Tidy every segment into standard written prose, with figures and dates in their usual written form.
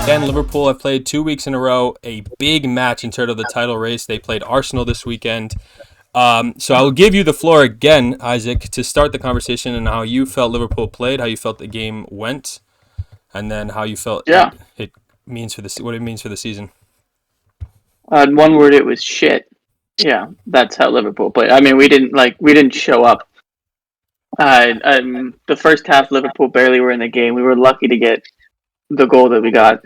Again, Liverpool have played 2 weeks in a row, a big match in terms of the title race. They played Arsenal this weekend. So I will give you the floor again, Isaac, to start the conversation and how you felt Liverpool played, how you felt the game went, and then how you felt it means for what it means for the season. One word, it was shit. Yeah, that's how Liverpool played. I mean, we didn't show up. The first half, Liverpool barely were in the game. We were lucky to get the goal that we got,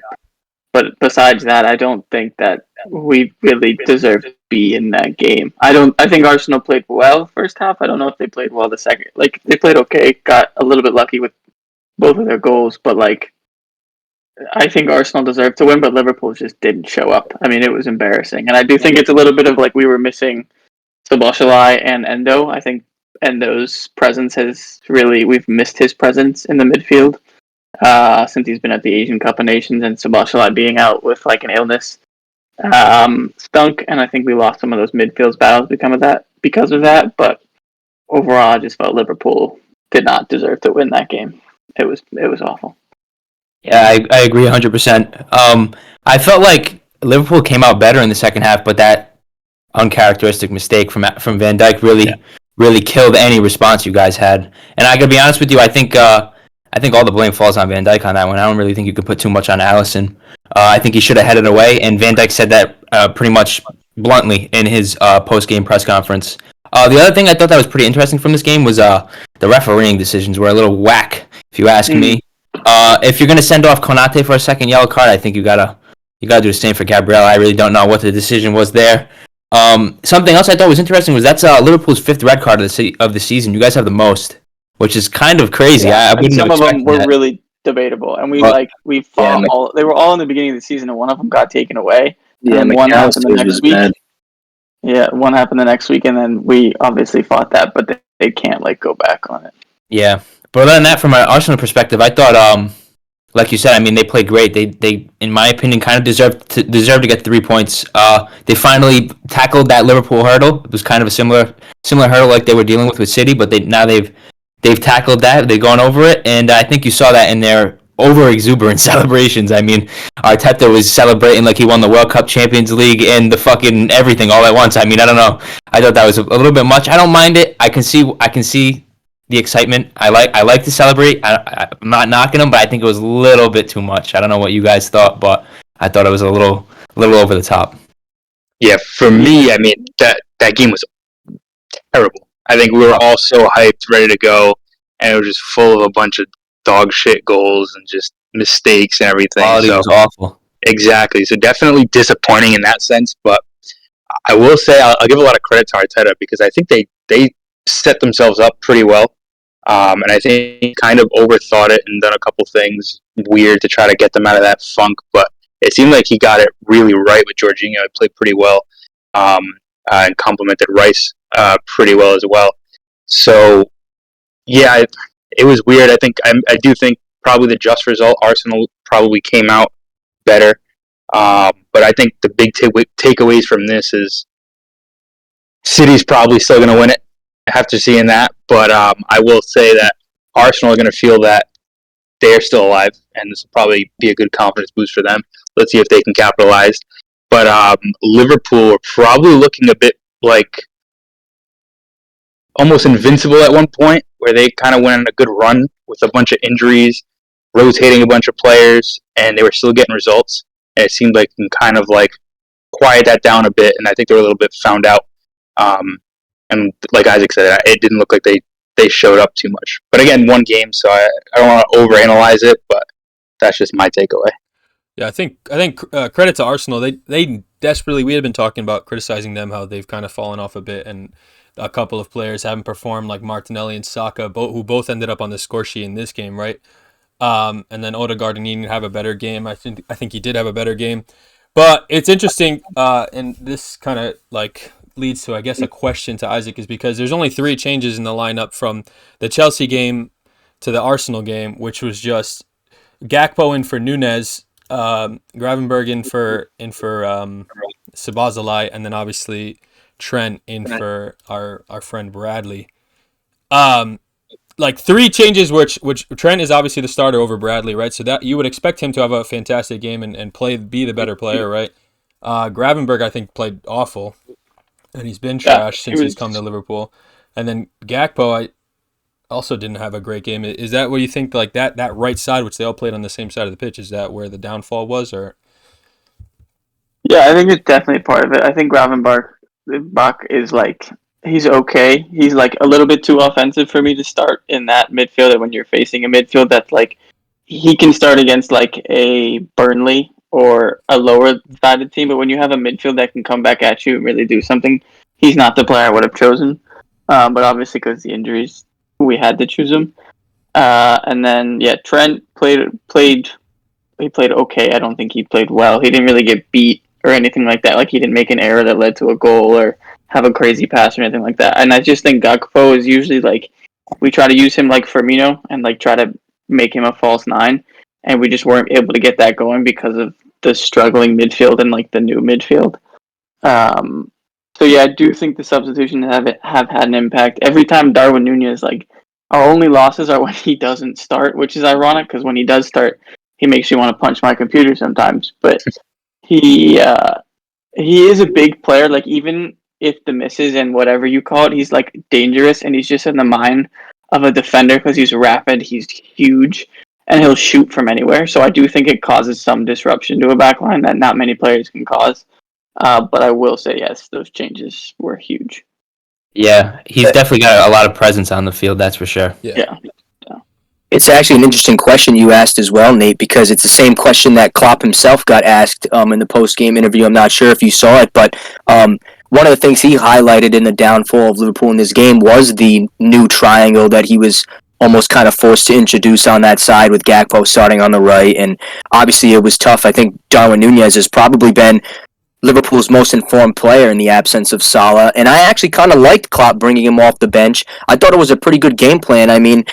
but besides that, I don't think that we really deserve to be in that game. I think Arsenal played well first half. I don't know if they played well the second. Like, they played okay, got a little bit lucky with both of their goals, but like, I think Arsenal deserved to win, but Liverpool just didn't show up. I mean, it was embarrassing, and I do think it's a little bit of like we were missing Szoboszlai and Endo. I think Endo's presence we've missed his presence in the midfield. Since he's been at the Asian Cup of Nations, and Szoboszlai being out with like an illness stunk, and I think we lost some of those midfield battles because of that. But overall, I just felt Liverpool did not deserve to win that game. It was awful. Yeah, I agree 100%. I felt like Liverpool came out better in the second half, but that uncharacteristic mistake from Van Dijk really killed any response you guys had. And I gotta be honest with you, I think all the blame falls on Van Dijk on that one. I don't really think you could put too much on Alisson. I think he should have headed away, and Van Dijk said that pretty much bluntly in his post-game press conference. The other thing I thought that was pretty interesting from this game was the refereeing decisions were a little whack, if you ask me. If you're going to send off Konate for a second yellow card, I think you gotta do the same for Gabriel. I really don't know what the decision was there. Something else I thought was interesting was that's Liverpool's 5th red card of the season. You guys have the most, which is kind of crazy. Yeah, some of them were really debatable, and we fought all. They were all in the beginning of the season, and one of them got taken away. Yeah, and one happened the next week. Bad. Yeah, one happened the next week, and then we obviously fought that, but they can't go back on it. Yeah, but other than that, from an Arsenal perspective, I thought, like you said, I mean, they played great. They in my opinion, kind of deserved to get 3 points. They finally tackled that Liverpool hurdle. It was kind of a similar hurdle like they were dealing with City, but they've tackled that. They've gone over it, and I think you saw that in their over-exuberant celebrations. I mean, Arteta was celebrating like he won the World Cup, Champions League, and the fucking everything all at once. I mean, I don't know. I thought that was a little bit much. I don't mind it. I can see the excitement. I like to celebrate. I'm not knocking them, but I think it was a little bit too much. I don't know what you guys thought, but I thought it was a little over the top. Yeah, for me, I mean, that game was terrible. I think we were all so hyped, ready to go, and it was just full of a bunch of dog shit goals and just mistakes and everything. Quality was awful. Exactly. So definitely disappointing in that sense, but I will say I'll give a lot of credit to Arteta because I think they set themselves up pretty well. And I think he kind of overthought it and done a couple things weird to try to get them out of that funk, but it seemed like he got it really right with Jorginho. He played pretty well and complimented Rice pretty well as well. So, yeah, it was weird. I do think probably the just result, Arsenal probably came out better. But I think the big takeaways from this is City's probably still going to win it after seeing that. But I will say that Arsenal are going to feel that they're still alive, and this will probably be a good confidence boost for them. Let's see if they can capitalize. But Liverpool are probably looking a bit like almost invincible at one point, where they kind of went on a good run with a bunch of injuries, rotating a bunch of players, and they were still getting results. And it seemed like you can kind of like quiet that down a bit, and I think they were a little bit found out. And like Isaac said, it didn't look like they showed up too much. But again, one game, so I don't want to overanalyze it, but that's just my takeaway. Yeah, I think credit to Arsenal. They desperately, we had been talking about criticizing them, how they've kind of fallen off a bit, and a couple of players haven't performed, like Martinelli and Saka, who both ended up on the score sheet in this game, right? And then Odegaard needing to have a better game. I think he did have a better game, but it's interesting, and this kind of like leads to, I guess, a question to Isaac, is because there's only 3 changes in the lineup from the Chelsea game to the Arsenal game, which was just Gakpo in for Nunez, Gravenberg in for Sabazalai, and then obviously Trent in for our friend Bradley. Like 3 changes, which Trent is obviously the starter over Bradley, right? So that you would expect him to have a fantastic game and be the better player, right? Gravenberg, I think, played awful, and he's been trash since he's come to Liverpool. And then Gakpo, I also didn't have a great game. Is that what you think? Like that right side, which they all played on the same side of the pitch, is that where the downfall was, or? Yeah, I think it's definitely part of it. I think Gravenberg is like, he's okay. He's like a little bit too offensive for me to start in that midfield. And when you're facing a midfield that's like, he can start against like a Burnley or a lower sided team, but when you have a midfield that can come back at you and really do something, he's not the player I would have chosen. But obviously, because the injuries, we had to choose him. And then Trent played. He played okay. I don't think he played well. He didn't really get beat or anything like that. Like, he didn't make an error that led to a goal or have a crazy pass or anything like that. And I just think Gakpo is usually like, we try to use him like Firmino and like try to make him a false 9, and we just weren't able to get that going because of the struggling midfield and like the new midfield. So yeah, I do think the substitution have had an impact. Every time Darwin Nunez, like, our only losses are when he doesn't start, which is ironic because when he does start, he makes you want to punch my computer sometimes. But he is a big player. Like, even if the misses and whatever you call it, he's like dangerous, and he's just in the mind of a defender because he's rapid, he's huge, and he'll shoot from anywhere. So I do think it causes some disruption to a backline that not many players can cause. But I will say, yes, those changes were huge. Yeah, he's definitely got a lot of presence on the field, that's for sure. Yeah. It's actually an interesting question you asked as well, Nate, because it's the same question that Klopp himself got asked in the post-game interview. I'm not sure if you saw it, but one of the things he highlighted in the downfall of Liverpool in this game was the new triangle that he was almost kind of forced to introduce on that side, with Gakpo starting on the right. And obviously it was tough. I think Darwin Nunez has probably been Liverpool's most informed player in the absence of Salah, and I actually kind of liked Klopp bringing him off the bench. I thought it was a pretty good game plan. I mean,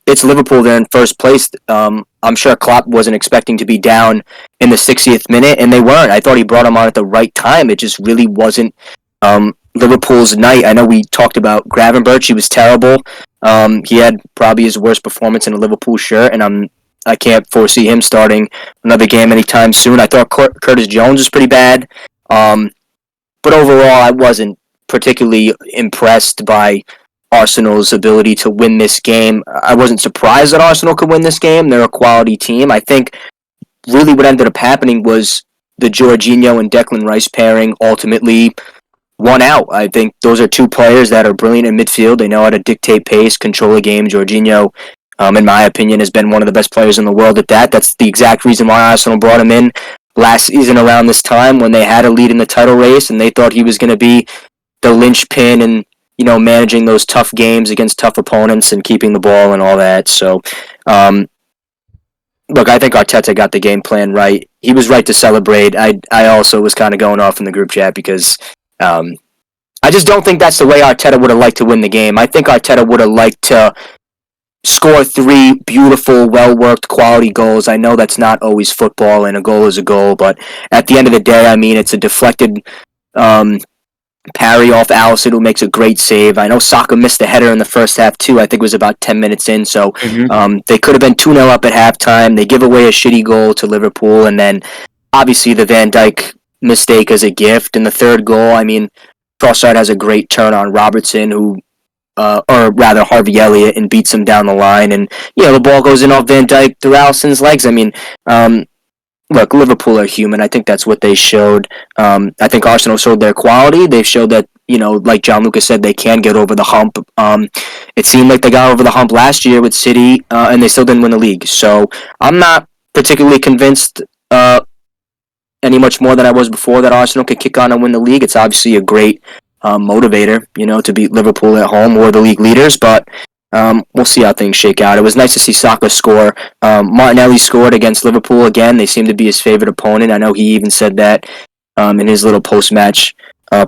it's Liverpool, they're in first place. I'm sure Klopp wasn't expecting to be down in the 60th minute, and they weren't. I thought he brought him on at the right time. It just really wasn't Liverpool's night. I know we talked about Gravenberch. He was terrible. He had probably his worst performance in a Liverpool shirt, and I can't foresee him starting another game anytime soon. I thought Curtis Jones was pretty bad. But overall, I wasn't particularly impressed by Arsenal's ability to win this game. I wasn't surprised that Arsenal could win this game. They're a quality team. I think really what ended up happening was the Jorginho and Declan Rice pairing ultimately won out. I think those are 2 players that are brilliant in midfield. They know how to dictate pace, control a game. Jorginho, in my opinion, has been one of the best players in the world at that. That's the exact reason why Arsenal brought him in last season around this time when they had a lead in the title race and they thought he was going to be the linchpin and, you know, managing those tough games against tough opponents and keeping the ball and all that. So, look, I think Arteta got the game plan right. He was right to celebrate. I also was kind of going off in the group chat because I just don't think that's the way Arteta would have liked to win the game. I think Arteta would have liked to score 3 beautiful, well-worked, quality goals. I know that's not always football, and a goal is a goal, but at the end of the day, I mean, it's a deflected parry off Alisson, who makes a great save. I know Saka missed the header in the first half, too. I think it was about 10 minutes in, so they could have been 2-0 up at halftime. They give away a shitty goal to Liverpool, and then, obviously, the Van Dijk mistake as a gift. And the third goal, I mean, Trossard has a great turn on Robertson, who or rather Harvey Elliott, and beats him down the line. And, you know, the ball goes in off Van Dijk through Alisson's legs. I mean, look, Liverpool are human. I think that's what they showed. I think Arsenal showed their quality. They showed that, you know, like John Lucas said, they can get over the hump. It seemed like they got over the hump last year with City, and they still didn't win the league. So I'm not particularly convinced any much more than I was before that Arsenal could kick on and win the league. It's obviously a great motivator, you know, to beat Liverpool at home or the league leaders, but we'll see how things shake out. It was nice to see Saka score. Martinelli scored against Liverpool again. They seem to be his favorite opponent. I know he even said that in his little post-match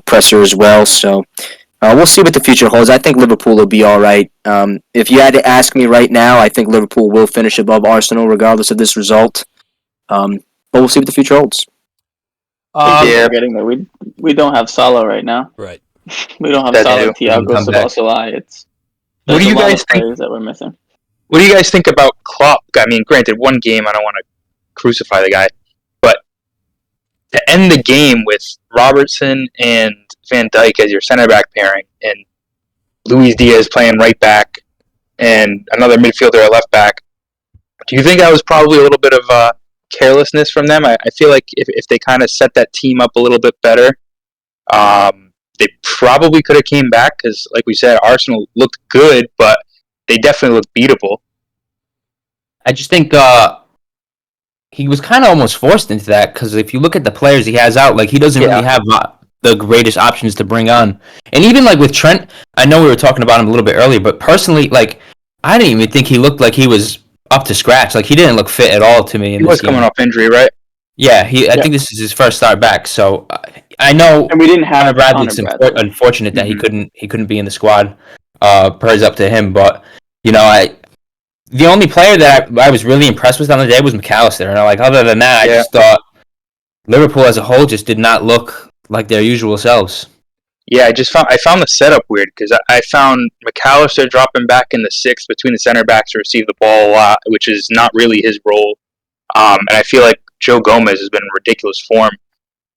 presser as well. So we'll see what the future holds. I think Liverpool will be all right. If you had to ask me right now, I think Liverpool will finish above Arsenal regardless of this result. But we'll see what the future holds. Yeah, forgetting that we don't have Salah right now. Right. We don't have That's Salah, true. Thiago, Szoboszlai. What do you guys think? Players that we're missing. What do you guys think about Klopp? I mean, granted, one game, I don't want to crucify the guy, but to end the game with Robertson and Van Dijk as your center back pairing, and Luis Diaz playing right back, and another midfielder at left back, do you think that was probably a little bit of carelessness from them? I feel like if they kind of set that team up a little bit better, they probably could have came back because, like we said, Arsenal looked good, but they definitely looked beatable. I just think he was kind of almost forced into that because if you look at the players he has out, like he doesn't really have the greatest options to bring on. And even like with Trent, I know we were talking about him a little bit earlier, but personally, like I didn't even think he looked like he was up to scratch. Like he didn't look fit at all to me. He was coming off injury, right? Yeah, I think this is his first start back. So I know, and we didn't have Bradley. It's unfortunate that he couldn't be in the squad. Prayers up to him, but you know, the only player that I was really impressed with on the day was McAllister, and like other than that, I just thought Liverpool as a whole just did not look like their usual selves. Yeah, I found the setup weird because I found McAllister dropping back in the sixth between the center backs to receive the ball a lot, which is not really his role. And I feel like Joe Gomez has been in ridiculous form.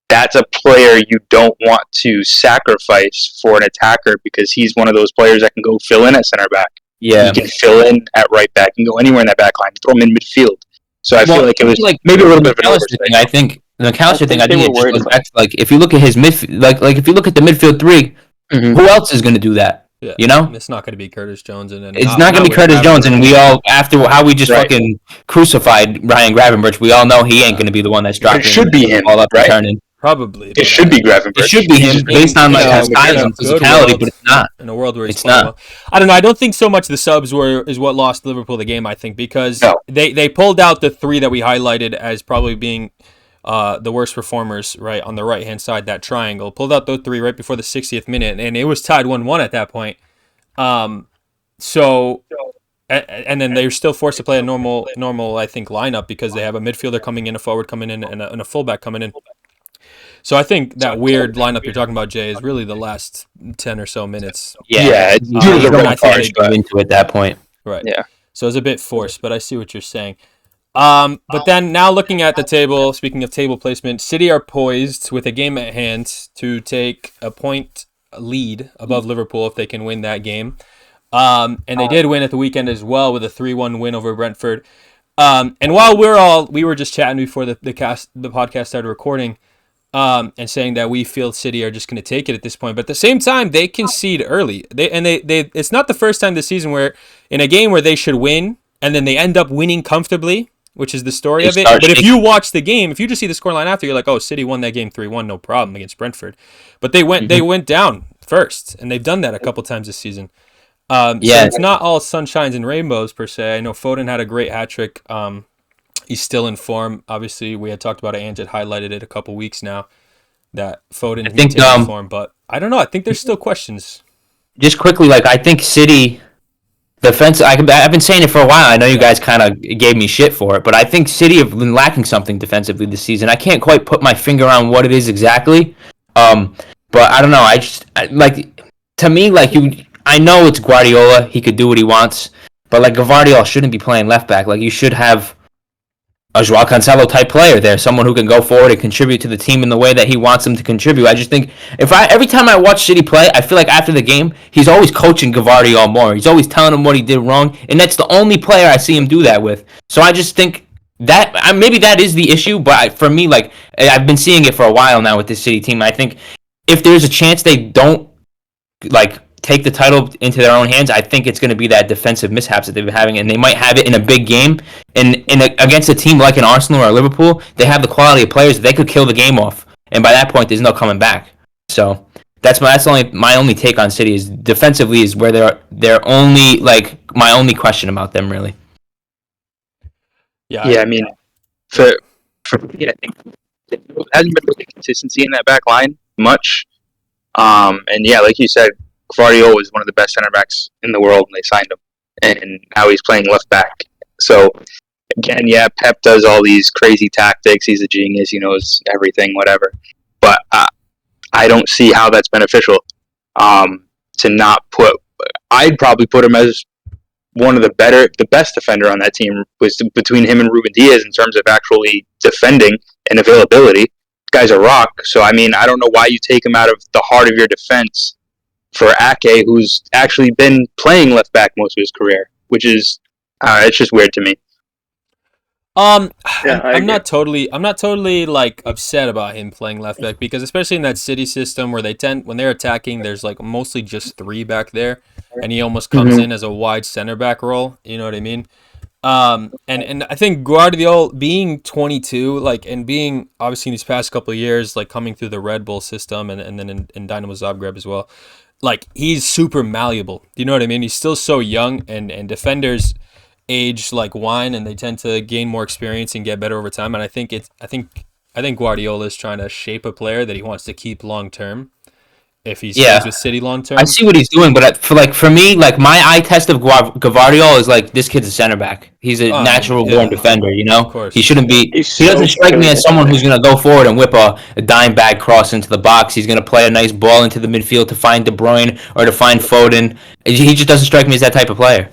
That's a player you don't want to sacrifice for an attacker because he's one of those players that can go fill in at center back. Yeah, he can fill in at right back and go anywhere in that back line. Throw him in midfield. So I feel like it was like maybe a little bit of an oversight. I think the McAllister thing. I think it just goes back to like if you look at his midfield, like if you look at the midfield three, who else is going to do that? Yeah. You know, it's not going to be Curtis Jones, and it's not going to be Curtis Jones. And we all, after how we just fucking crucified Ryan Gravenberch, we all know he ain't going to be the one that's dropping. It should be him, all up right? Returning. Probably. It should be Gravenberch. It should be him based on like his style and physicality, but it's not. In a world where it's not. Well. I don't know. I don't think so much the subs is what lost Liverpool the game. I think because they pulled out the three that we highlighted as probably being the worst performers, right, on the right-hand side, that triangle. Pulled out those three right before the 60th minute, and it was tied 1-1 at that point. So, and then they're still forced to play a normal, I think, lineup because they have a midfielder coming in, a forward coming in, and a fullback coming in. So I think that weird lineup you're talking about, Jay, is really the last 10 or so minutes. Yeah, it's into at that point. Right. Yeah. So it's a bit forced, but I see what you're saying. But then now looking at the table, speaking of table placement, City are poised with a game at hand to take a point lead above Liverpool if they can win that game. And they did win at the weekend as well with a 3-1 win over Brentford. And while we were just chatting before the podcast started recording, and saying that we feel City are just going to take it at this point, but at the same time they concede early. They it's not the first time this season where in a game where they should win and then they end up winning comfortably, which is the story of it. But if you watch the game, if you just see the scoreline after, you're like, oh, City won that game 3-1, no problem against Brentford. But they went down first, and they've done that a couple times this season. So it's not all sunshines and rainbows per se. I know Foden had a great hat trick. He's still in form. Obviously, we had talked about it. Ange had highlighted it a couple weeks now that Foden is in form. But I don't know. I think there's still questions. Just quickly, like I think City defense. I've been saying it for a while. I know you guys kind of gave me shit for it, but I think City have been lacking something defensively this season. I can't quite put my finger on what it is exactly. But I don't know. To me, like I know it's Guardiola. He could do what he wants, but like Gvardiol shouldn't be playing left back. Like you should have a Joao Cancelo type player there, someone who can go forward and contribute to the team in the way that he wants them to contribute. I just think every time I watch City play, I feel like after the game, he's always coaching Gvardiol more. He's always telling him what he did wrong, and that's the only player I see him do that with. So I just think that maybe that is the issue, but for me, like I've been seeing it for a while now with this City team. I think if there's a chance they don't like take the title into their own hands, I think it's going to be that defensive mishaps that they've been having, and they might have it in a big game. And against a team like an Arsenal or Liverpool, they have the quality of players that they could kill the game off, and by that point, there's no coming back. So that's my only take on City is defensively is where they're only like my only question about them really. Yeah, I mean, for me, I think there hasn't been really consistency in that back line much. And yeah, like you said, Guardiola was one of the best center backs in the world when they signed him, and now he's playing left back. So again, yeah, Pep does all these crazy tactics. He's a genius. He knows everything, whatever. But I don't see how that's beneficial. To not put, I'd probably put him as one of the best defender on that team was between him and Ruben Diaz in terms of actually defending and availability. Guy's a rock, so I mean, I don't know why you take him out of the heart of your defense for Ake, who's actually been playing left back most of his career, which is it's just weird to me. I'm not totally like upset about him playing left back because especially in that City system where when they're attacking, there's like mostly just three back there, and he almost comes in as a wide center back role. You know what I mean? And I think Guardiola being 22, like, and being obviously in these past couple of years, like coming through the Red Bull system and then in Dynamo Zagreb as well, like he's super malleable. You know what I mean? He's still so young, and defenders age like wine, and they tend to gain more experience and get better over time. And I think Guardiola is trying to shape a player that he wants to keep long term. If he stays with City long term, I see what he's doing, but for me, like my eye test of Guardiola is like this kid's a center back. He's a natural born defender. You know, of course. He shouldn't be. He's He doesn't so strike me good as someone who's gonna go forward and whip a dime bag cross into the box. He's gonna play a nice ball into the midfield to find De Bruyne or to find Foden. He just doesn't strike me as that type of player.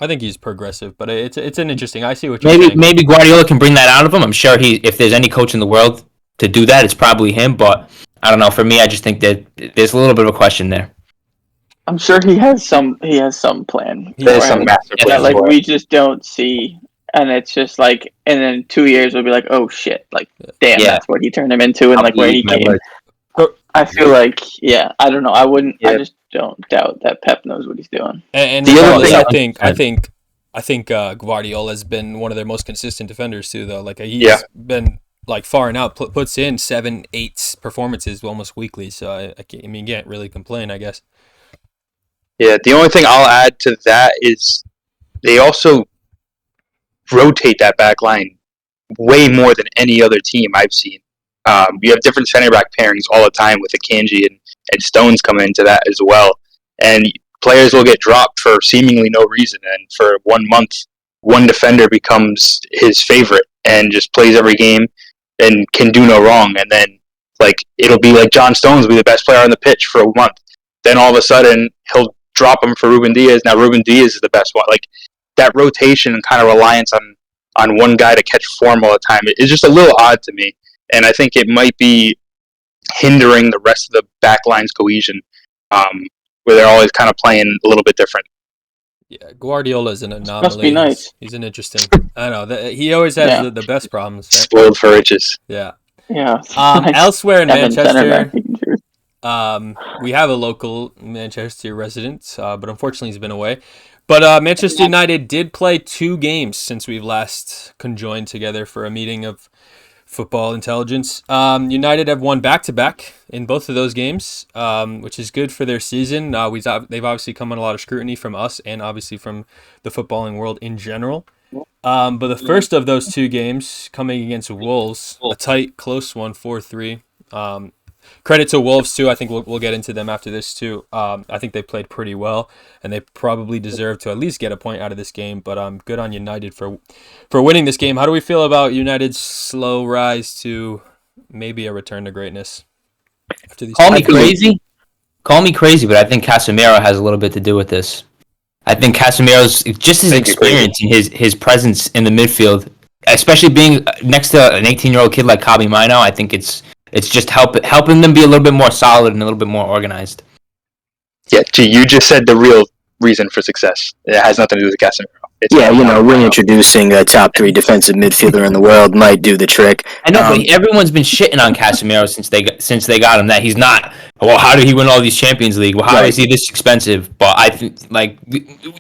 I think he's progressive, but it's an interesting. I see what you're saying. Maybe Guardiola can bring that out of him. I'm sure if there's any coach in the world to do that, it's probably him. But I don't know. For me, I just think that there's a little bit of a question there. I'm sure he has some plan. There's some master plan that for we just don't see, and it's just like, and in 2 years we'll be like, oh shit, like damn, that's what he turned him into, and like where he came. I feel like, I don't know. I just don't doubt that Pep knows what he's doing. And the other thing, I think Guardiola has been one of their most consistent defenders too, though. Like he's been like far and out, puts in 7-8 performances almost weekly. So I can't really complain, I guess. Yeah, the only thing I'll add to that is they also rotate that back line way more than any other team I've seen. You have different center back pairings all the time with Akanji and Stones coming into that as well. And players will get dropped for seemingly no reason. And for 1 month, one defender becomes his favorite and just plays every game and can do no wrong. And then like it'll be like John Stones will be the best player on the pitch for a month. Then all of a sudden he'll drop him for Ruben Diaz. Now Ruben Diaz is the best one. Like that rotation and kind of reliance on one guy to catch form all the time is just a little odd to me. And I think it might be hindering the rest of the back line's cohesion, where they're always kind of playing a little bit different. Yeah, Guardiola is an anomaly. Must be nice. He's an interesting. I know that he always has the best problems. Right? Spoiled for riches. Yeah. Yeah. Elsewhere in Manchester, we have a local Manchester resident, but unfortunately he's been away. But Manchester United did play 2 games since we've last conjoined together for a meeting of football intelligence. United have won back-to-back in both of those games, which is good for their season. They've obviously come on a lot of scrutiny from us and obviously from the footballing world in general. But the first of those 2 games coming against Wolves, a tight, close one, 4-3. Credit to Wolves too. I think we'll get into them after this too. I think they played pretty well, and they probably deserve to at least get a point out of this game. But good on United for winning this game. How do we feel about United's slow rise to maybe a return to greatness after these? Call me crazy, but I think Casemiro has a little bit to do with this. I think Casemiro's just his experience and his presence in the midfield, especially being next to an 18-year-old kid like Kobbie Mainoo. I think it's just helping them be a little bit more solid and a little bit more organized. Yeah, you just said the real reason for success. It has nothing to do with Casemiro. Reintroducing a top 3 defensive midfielder in the world might do the trick. I know, but everyone's been shitting on Casemiro since they got him. That he's not. Well, how did he win all these Champions League? Well, how is he this expensive? But I think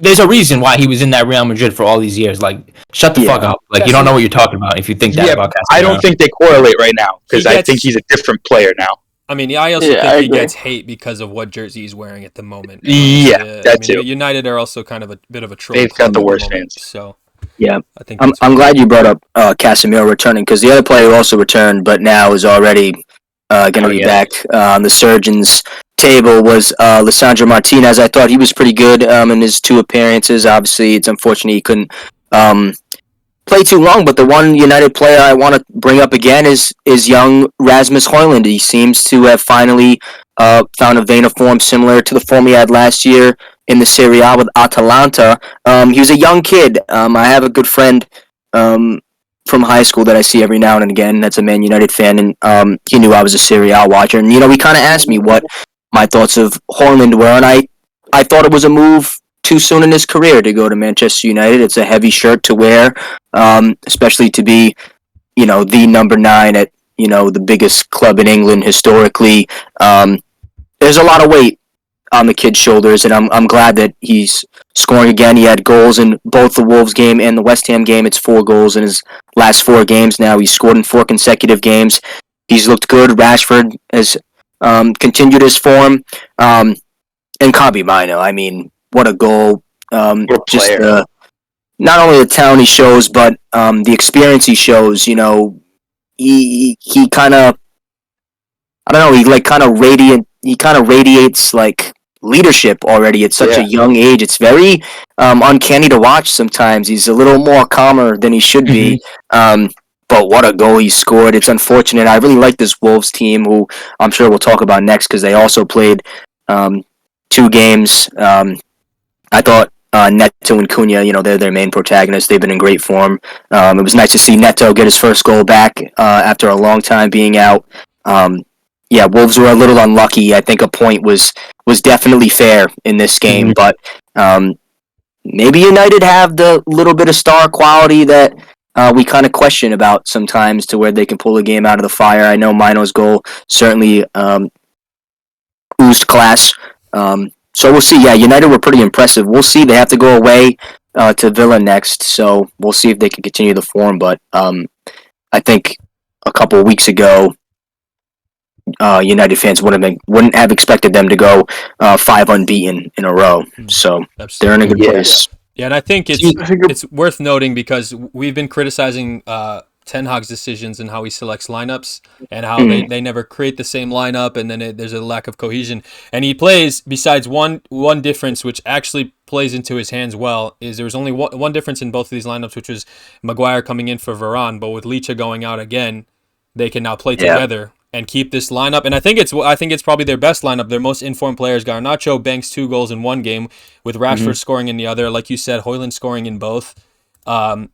there's a reason why he was in that Real Madrid for all these years. Like, shut the fuck up. Like, you don't know what you're talking about if you think that about Casemiro. I don't think they correlate right now because I think he's a different player now. I mean, I also think he gets hate because of what jersey he's wearing at the moment. Too. United are also kind of a bit of a troll. They've got the worst fans. So yeah, I think I'm glad you brought up Casemiro returning because the other player who also returned, but now is already going to be back on the surgeon's table was Lissandro Martinez. I thought he was pretty good in his 2 appearances. Obviously, it's unfortunate he couldn't play too long, but the one United player I want to bring up again is young Rasmus Højlund. He seems to have finally found a vein of form similar to the form he had last year in the Serie A with Atalanta. He was a young kid. I have a good friend from high school that I see every now and again. That's a Man United fan, and he knew I was a Serie A watcher. And, he kind of asked me what my thoughts of Højlund were, and I thought it was a move too soon in his career to go to Manchester United. It's a heavy shirt to wear, especially to be, the number 9 at, the biggest club in England historically. There's a lot of weight on the kid's shoulders, and I'm glad that he's scoring again. He had goals in both the Wolves game and the West Ham game. It's 4 goals in his last 4 games now. He's scored in 4 consecutive games. He's looked good. Rashford has continued his form. And Kobe Mino, I mean, what a goal. Just not only the talent he shows, but the experience he shows. He kind of, I don't know, he kind of radiates like leadership already at such a young age. It's very uncanny to watch sometimes. He's a little more calmer than he should be. But what a goal he scored. It's unfortunate. I really like this Wolves team, who I'm sure we'll talk about next, because they also played 2 games. I thought Neto and Cunha, they're their main protagonists. They've been in great form. It was nice to see Neto get his first goal back after a long time being out. Wolves were a little unlucky. I think a point was definitely fair in this game, but maybe United have the little bit of star quality that we kind of question about sometimes, to where they can pull a game out of the fire. I know Mino's goal certainly oozed class. So we'll see. Yeah, United were pretty impressive. We'll see. They have to go away to Villa next, so we'll see if they can continue the form. But I think a couple of weeks ago, United fans wouldn't have expected them to go 5 unbeaten in a row. So they're in a good place. Yeah, and I think it's worth noting, because we've been criticizing Ten Hag's decisions and how he selects lineups, and how they never create the same lineup, and then there's a lack of cohesion. And he plays, besides one difference, which actually plays into his hands well, is there was only one difference in both of these lineups, which was Maguire coming in for Varane, but with Licha going out again, they can now play together and keep this lineup. And I think it's probably their best lineup. Their most informed players. Garnacho banks 2 goals in one game, with Rashford scoring in the other. Like you said, Højlund scoring in both. And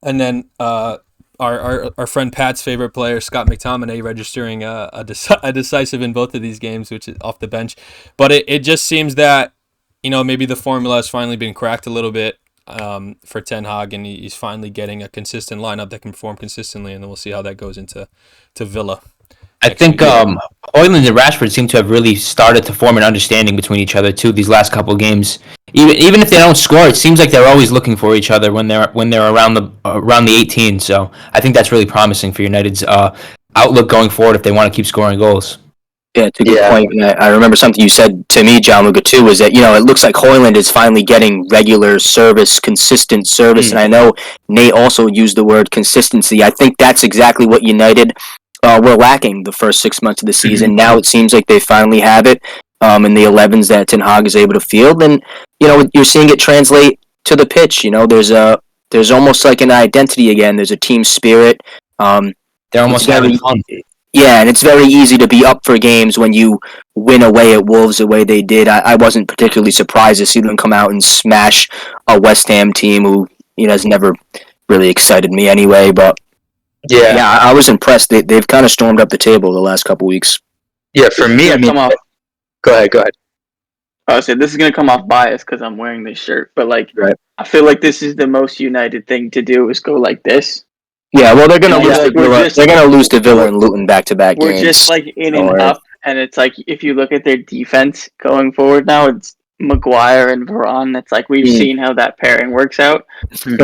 then our friend Pat's favorite player, Scott McTominay, registering a decisive in both of these games, which is off the bench. But it just seems that, maybe the formula has finally been cracked a little bit for Ten Hag, and he's finally getting a consistent lineup that can perform consistently, and then we'll see how that goes into Villa. I think Højlund and Rashford seem to have really started to form an understanding between each other too these last couple of games. Even if they don't score, it seems like they're always looking for each other when they're around the 18. So I think that's really promising for United's outlook going forward if they want to keep scoring goals. Yeah, it's a good point. And I remember something you said to me, Gianluca, too, was that, it looks like Højlund is finally getting regular service, consistent service. And I know Nate also used the word consistency. I think that's exactly what United were lacking the first 6 months of the season. Now it seems like they finally have it in the 11s that Ten Hag is able to field. And, you're seeing it translate to the pitch. There's almost like an identity again. There's a team spirit. They're almost having fun. Yeah, and it's very easy to be up for games when you win away at Wolves the way they did. I wasn't particularly surprised to see them come out and smash a West Ham team who, has never really excited me anyway. But yeah, I was impressed. They've kind of stormed up the table the last couple weeks. Yeah, for me, Go ahead. I said this is gonna come off biased because I'm wearing this shirt, but I feel like this is the most United thing to do, is go like this. Yeah, well, they're gonna lose to Villa. They're gonna lose to Villa and Luton back-to-back games. We're just in and up, and it's like, if you look at their defense going forward now, it's Maguire and Varane. It's like we've seen how that pairing works out.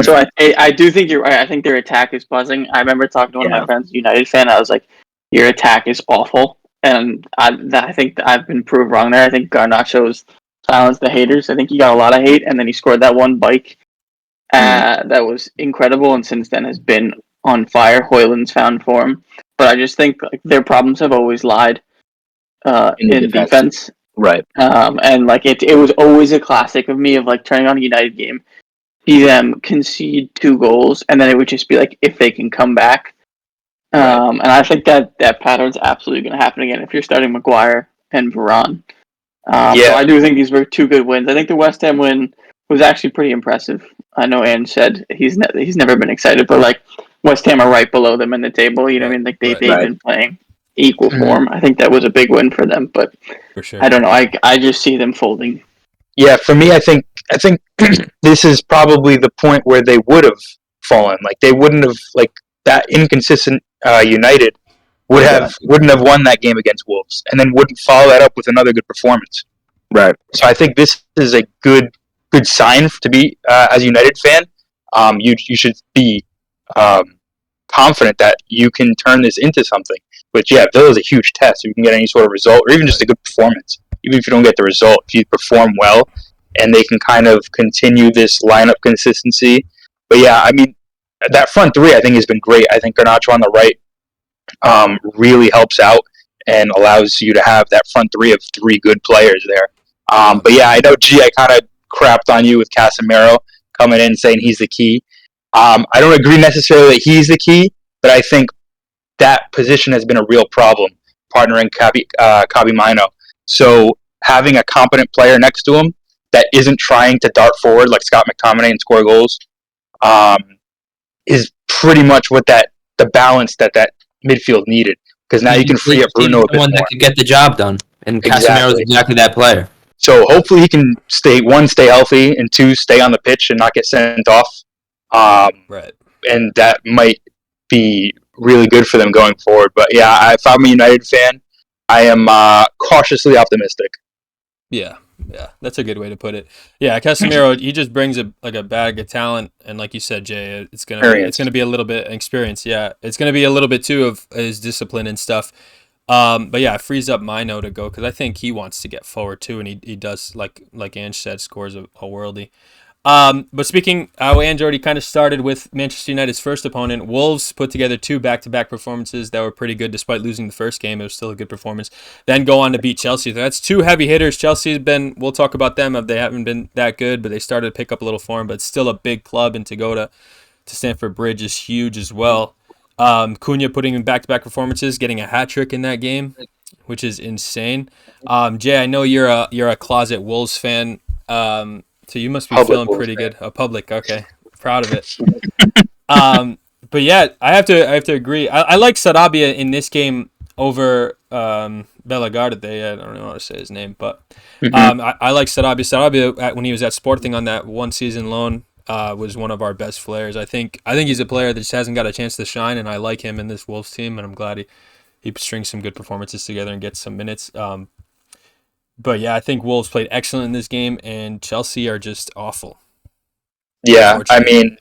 So I do think you're right. I think their attack is buzzing. I remember talking to one of my friends, a United fan. I was like, "Your attack is awful," and I think I've been proved wrong there. I think Garnacho's silenced the haters. I think he got a lot of hate, and then he scored that one bike that was incredible, and since then has been on fire. Højlund's found form. but I just think like their problems have always lied in defense. Right. And like it was always a classic of me of like turning on a United game, see them concede 2 goals, and then it would just be like if they can come back. And I think that pattern's absolutely going to happen again if you're starting Maguire and Varane. So I do think these were 2 good wins. I think the West Ham win was actually pretty impressive. I know Ange said he's never been excited, but like West Ham are right below them in the table. You know what I mean? Like they've been playing equal form. I think that was a big win for them, but For sure. I don't know. I just see them folding. Yeah, for me, I think this is probably the point where they would have fallen. Like they wouldn't have like that inconsistent United wouldn't have won that game against Wolves, and then wouldn't follow that up with another good performance. Right. So I think this is a good sign to be as a United fan. You should be confident that you can turn this into something. But yeah, Villa's a huge test. If you can get any sort of result, or even just a good performance, even if you don't get the result, if you perform well, and they can kind of continue this lineup consistency. But yeah, I mean, that front 3 I think has been great. I think Garnacho on the right really helps out and allows you to have that front 3 of 3 good players there. But yeah, I know, I kind of crapped on you with Casemiro coming in saying he's the key. I don't agree necessarily that he's the key, but I think that position has been a real problem, partnering Kabi Mino. So having a competent player next to him that isn't trying to dart forward like Scott McTominay and score goals is pretty much what the balance that midfield needed. Because now you can free up Bruno a bit more. That could get the job done, and Casemiro is exactly that player. So hopefully he can stay healthy, and 2, stay on the pitch and not get sent off. And that might be really good for them going forward. But yeah, if I'm a United fan, I am cautiously optimistic. Yeah, that's a good way to put it. Yeah, Casemiro, he just brings a bag of talent, and like you said, Jay, it's gonna be a little bit experience. Yeah, it's gonna be a little bit too of his discipline and stuff. But yeah, it frees up Mino to go because I think he wants to get forward too, and he does like Ange said, scores a worldie. But speaking, Ange already kind of started with Manchester United's first opponent. Wolves put together 2 back-to-back performances that were pretty good despite losing the first game. It was still a good performance. Then go on to beat Chelsea. That's 2 heavy hitters. Chelsea's been, we'll talk about them. They haven't been that good, but they started to pick up a little form, but it's still a big club, and to go to Stamford Bridge is huge as well. Cunha putting in back-to-back performances, getting a hat-trick in that game, which is insane. Jay, I know you're a closet Wolves fan. So you must be feeling pretty good. Public, okay. Proud of it. But yeah, I have to agree. I like Sarabia in this game over Bellegarde. I don't know how to say his name, but I like Sarabia. Sarabia, when he was at Sporting on that 1 season loan, was one of our best players. I think he's a player that just hasn't got a chance to shine, and I like him in this Wolves team, and I'm glad he strings some good performances together and gets some minutes. But yeah, I think Wolves played excellent in this game, and Chelsea are just awful. Yeah, I mean,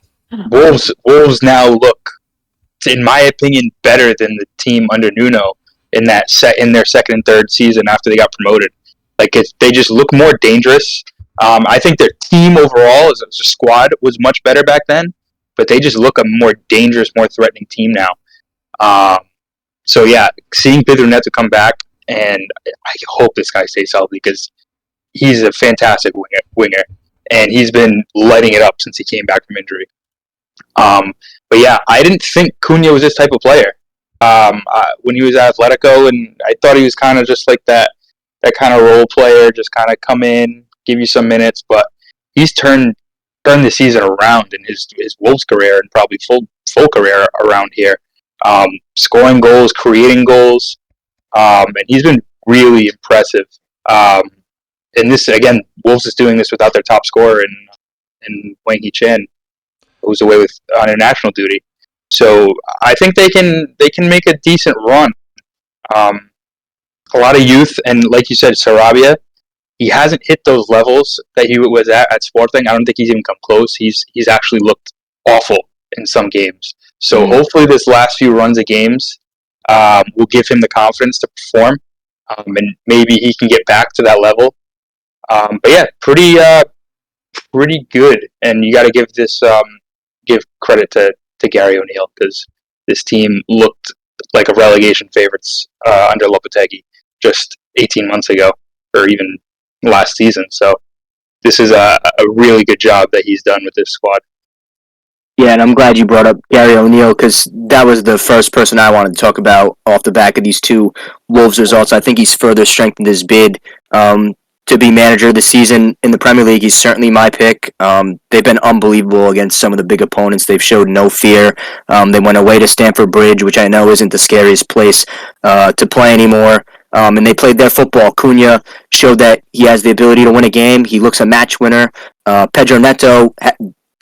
Wolves now look, in my opinion, better than the team under Nuno in their second and third season after they got promoted. Like they just look more dangerous. I think their team overall as a squad was much better back then, but they just look a more dangerous, more threatening team now. So yeah, seeing Pedro Neto come back. And I hope this guy stays healthy because he's a fantastic winger, and he's been lighting it up since he came back from injury. But yeah, I didn't think Cunha was this type of player when he was at Atletico, and I thought he was kind of just like that kind of role player, just kind of come in, give you some minutes. But he's turned the season around in his Wolves career and probably full career around here, scoring goals, creating goals. And he's been really impressive. And this, again, Wolves is doing this without their top scorer in Wang Hee-chan, who's away on international duty. So I think they can make a decent run. A lot of youth, and like you said, Sarabia, he hasn't hit those levels that he was at Sporting. I don't think he's even come close. He's actually looked awful in some games. So hopefully this last few runs of games will give him the confidence to perform, and maybe he can get back to that level. But yeah, pretty good. And you got to give credit to Gary O'Neill because this team looked like a relegation favorites under Lopetegui just 18 months ago, or even last season. So this is a really good job that he's done with this squad. Yeah, and I'm glad you brought up Gary O'Neill because that was the first person I wanted to talk about off the back of these two Wolves results. I think he's further strengthened his bid to be manager of the season in the Premier League. He's certainly my pick. They've been unbelievable against some of the big opponents. They've showed no fear. They went away to Stamford Bridge, which I know isn't the scariest place to play anymore. And they played their football. Cunha showed that he has the ability to win a game. He looks a match winner. Pedro Neto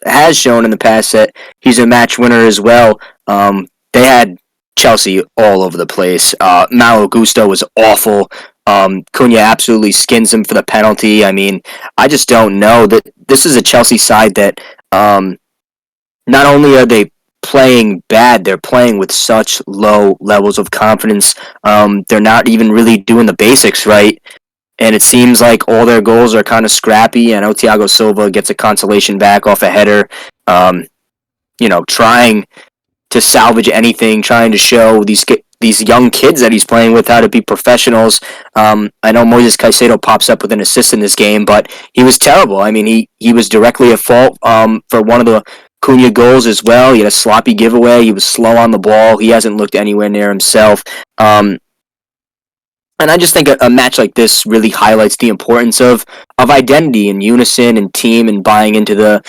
has shown in the past that he's a match winner as well. They had Chelsea all over the place. Malo Gusto was awful. Cunha absolutely skins him for the penalty. I mean, I just don't know that this is a Chelsea side that not only are they playing bad, they're playing with such low levels of confidence. They're not even really doing the basics right. And it seems like all their goals are kind of scrappy. I know Thiago Silva gets a consolation back off a header. Trying to salvage anything, trying to show these young kids that he's playing with how to be professionals. I know Moises Caicedo pops up with an assist in this game, but he was terrible. I mean, he was directly at fault for one of the Cunha goals as well. He had a sloppy giveaway. He was slow on the ball. He hasn't looked anywhere near himself. And I just think a match like this really highlights the importance of identity and unison and team and buying into the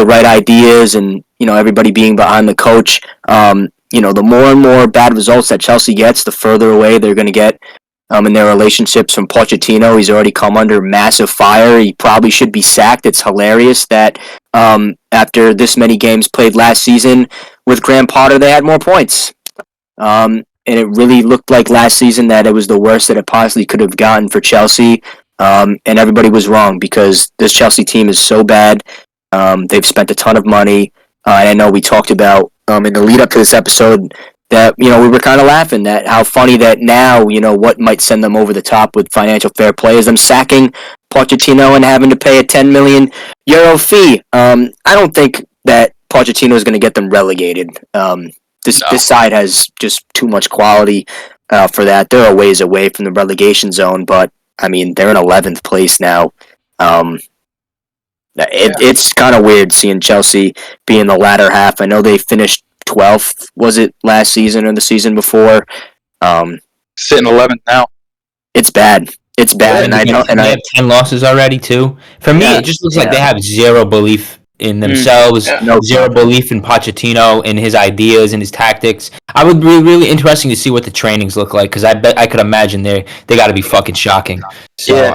right ideas and everybody being behind the coach. The more and more bad results that Chelsea gets, the further away they're going to get in their relationships from Pochettino. He's already come under massive fire. He probably should be sacked. It's hilarious that after this many games played last season with Graham Potter, they had more points. And it really looked like last season that it was the worst that it possibly could have gotten for Chelsea. And everybody was wrong because this Chelsea team is so bad. They've spent a ton of money. And I know we talked about in the lead up to this episode that, we were kind of laughing at how funny that now, what might send them over the top with financial fair play is them sacking Pochettino and having to pay a €10 million fee. I don't think that Pochettino is going to get them relegated. This side has just too much quality for that. They're a ways away from the relegation zone, but, I mean, they're in 11th place now. It's kind of weird seeing Chelsea be in the latter half. I know they finished 12th, was it last season or the season before? Sitting 11th now. It's bad. It's bad, and they have 10 losses already, too. For me, it just looks like they have zero belief in themselves, zero belief in Pochettino, in his ideas and his tactics. I would be really interesting to see what the trainings look like because I could imagine they got to be fucking shocking. So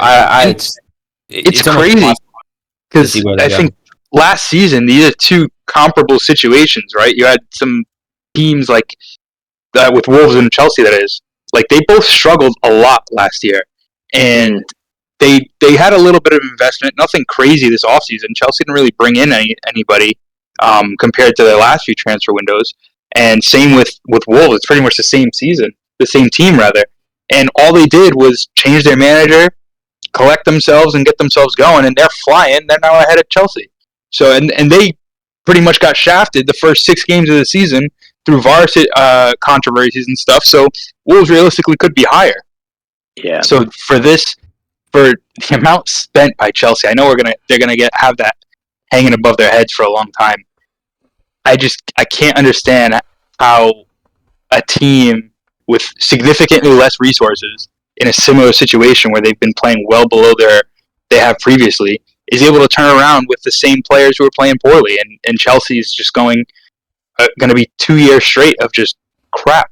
it's crazy because I think last season these are two comparable situations, right? You had some teams like with Wolves and Chelsea, that is, like they both struggled a lot last year, and they had a little bit of investment, nothing crazy this offseason. Chelsea didn't really bring in anybody compared to their last few transfer windows. And same with Wolves. It's pretty much the same season, the same team rather. And all they did was change their manager, collect themselves, and get themselves going. And they're flying. They're now ahead of Chelsea. So and they pretty much got shafted the first 6 games of the season through VAR controversies and stuff. So Wolves realistically could be higher. Yeah. So for the amount spent by Chelsea, I know they're gonna have that hanging above their heads for a long time. I can't understand how a team with significantly less resources in a similar situation where they've been playing well below they have previously is able to turn around with the same players who are playing poorly, and Chelsea's just going to be 2 years straight of just crap.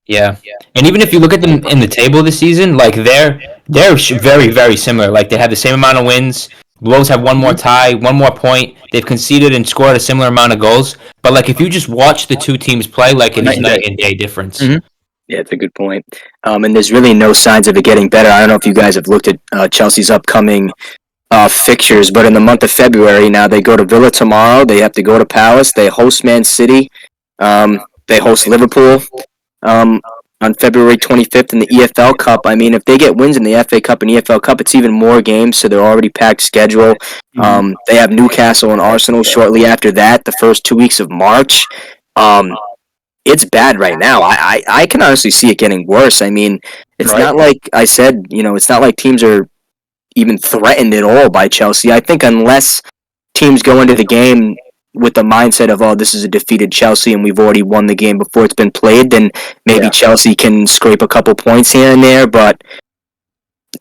Yeah, and even if you look at them in the table this season, like they're very, very similar. Like they have the same amount of wins. Wolves have one more tie, one more point. They've conceded and scored a similar amount of goals. But like if you just watch the two teams play, like it is night and day difference. Mm-hmm. Yeah, it's a good point. And there's really no signs of it getting better. I don't know if you guys have looked at Chelsea's upcoming fixtures, but in the month of February now they go to Villa tomorrow. They have to go to Palace. They host Man City. They host Liverpool. On February 25th in the EFL Cup. I mean, if they get wins in the FA Cup and EFL Cup, it's even more games, so they're already packed schedule. They have Newcastle and Arsenal shortly after that, the first 2 weeks of March. it's bad right now. I can honestly see it getting worse. I mean, it's Right. not like I said, it's not like teams are even threatened at all by Chelsea. I think unless teams go into the game with the mindset of, oh, this is a defeated Chelsea and we've already won the game before it's been played, then maybe Chelsea can scrape a couple points here and there. But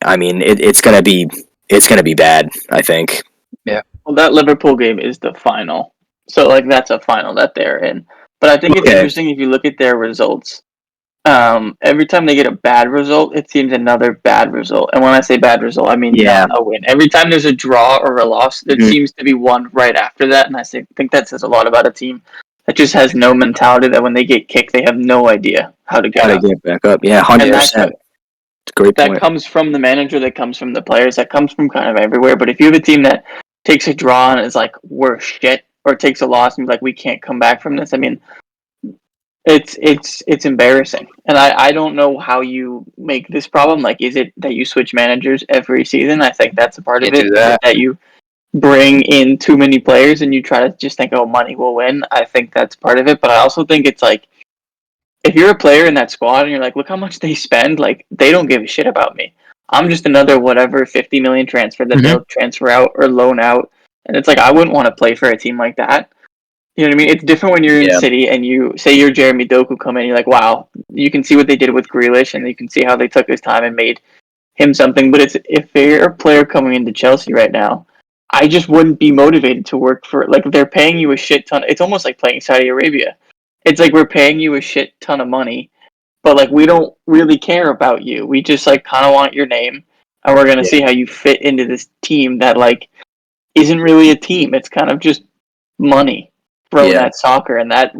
I mean, it's gonna be bad, I think. Well, that Liverpool game is the final, so like that's a final that they're in. But I think it's interesting if you look at their results. Every time they get a bad result, it seems another bad result. And when I say bad result, I mean not a win. Every time there's a draw or a loss, there seems to be one right after that. And think that says a lot about a team that just has no mentality, that when they get kicked, they have no idea how to get up. Get back up. Yeah, 100%. Great point. That comes from the manager, that comes from the players, that comes from kind of everywhere. But if you have a team that takes a draw and is like, we're shit, or takes a loss and is like, we can't come back from this, I mean, it's embarrassing. And I don't know how you make this problem. Like, is it that you switch managers every season? I think that's a part of it. That you bring in too many players and you try to just think, oh, money will win. I think that's part of it. But I also think it's like, if you're a player in that squad and you're like, look how much they spend, like, they don't give a shit about me. I'm just another whatever 50 million transfer that they'll transfer out or loan out. And it's like, I wouldn't want to play for a team like that. You know what I mean? It's different when you're in City and you say you're Jeremy Doku come in, you're like, wow, you can see what they did with Grealish and you can see how they took his time and made him something. But if you're a player coming into Chelsea right now, I just wouldn't be motivated to work for it. Like, if they're paying you a shit ton, it's almost like playing Saudi Arabia. It's like we're paying you a shit ton of money, but like we don't really care about you. We just like kind of want your name, and we're gonna see how you fit into this team that like isn't really a team. It's kind of just money thrown at soccer, and that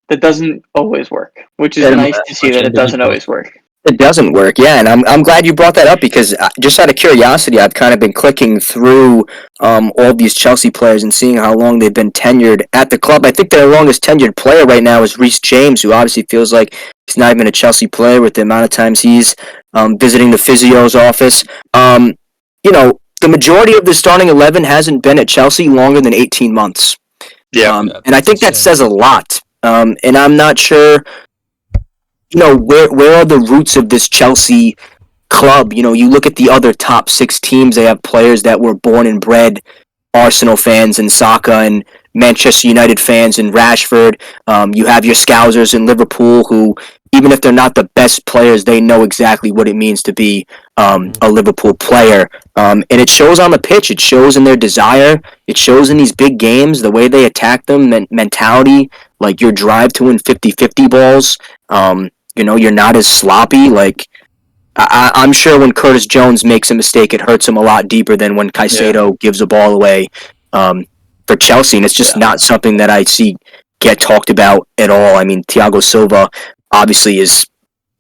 doesn't always work. Which is nice to see that it doesn't always work. It doesn't work, yeah, and I'm glad you brought that up because just out of curiosity, I've kind of been clicking through all these Chelsea players and seeing how long they've been tenured at the club. I think their longest tenured player right now is Reece James, who obviously feels like he's not even a Chelsea player with the amount of times he's visiting the physio's office. The majority of the starting 11 hasn't been at Chelsea longer than 18 months. And I think that says a lot. And I'm not sure. Where are the roots of this Chelsea club? You look at the other top 6 teams, they have players that were born and bred Arsenal fans and Saka and Manchester United fans and Rashford. You have your Scousers in Liverpool who, even if they're not the best players, they know exactly what it means to be a Liverpool player. And it shows on the pitch. It shows in their desire. It shows in these big games, the way they attack them, mentality, like your drive to win 50-50 balls. You're not as sloppy. Like, I'm sure when Curtis Jones makes a mistake, it hurts him a lot deeper than when Caicedo gives a ball away for Chelsea. And it's just not something that I see get talked about at all. I mean, Thiago Silva obviously is,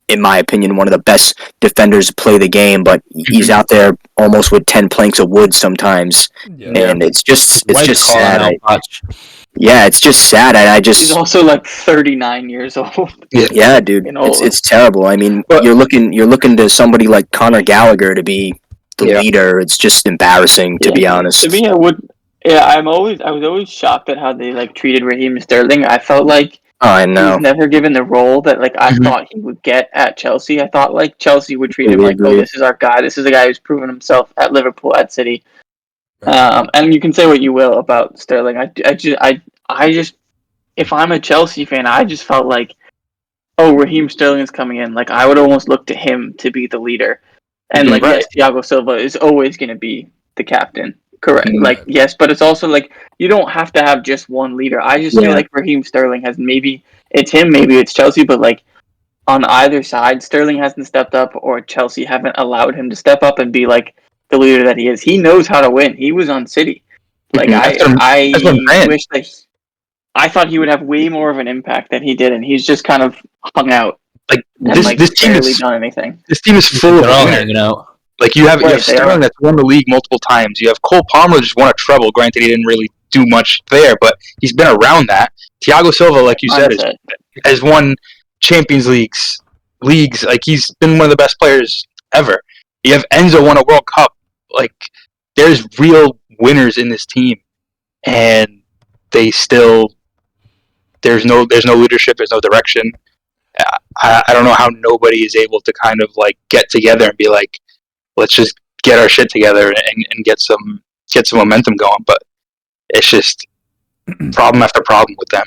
in my opinion, one of the best defenders to play the game, but he's out there almost with 10 planks of wood sometimes. And it's just sad. It's just sad. He's also like 39 years old. Yeah, dude, it's terrible. I mean, you're looking to somebody like Conor Gallagher to be the leader. It's just embarrassing, to be honest. To me, I was always shocked at how they like treated Raheem Sterling. I felt like he was never given the role that like I thought he would get at Chelsea. I thought like Chelsea would treat him like, oh, this is our guy. This is a guy who's proven himself at Liverpool, at City. And you can say what you will about Sterling. I just, if I'm a Chelsea fan, I just felt like, oh, Raheem Sterling is coming in. Like, I would almost look to him to be the leader. And like, yes, Thiago Silva is always going to be the captain. Correct. Like, yes, but it's also like, you don't have to have just one leader. I just feel like Raheem Sterling has, maybe it's him, maybe it's Chelsea, but like on either side, Sterling hasn't stepped up or Chelsea haven't allowed him to step up and be like the leader that he is. He knows how to win. He was on City. Like, I wish that I thought he would have way more of an impact than he did, and he's just kind of hung out. Like, and this team barely done anything. This team is full of winners. Like, you have Sterling that's won the league multiple times. You have Cole Palmer just won a treble. Granted, he didn't really do much there, but he's been around that. Thiago Silva, like you said, has won Champions Leagues. Like, he's been one of the best players ever. You have Enzo won a World Cup. Like, there's real winners in this team, and they still there's no leadership, there's no direction. I don't know how nobody is able to kind of like get together and be like, let's just get our shit together and get some momentum going. But it's just problem after problem with them.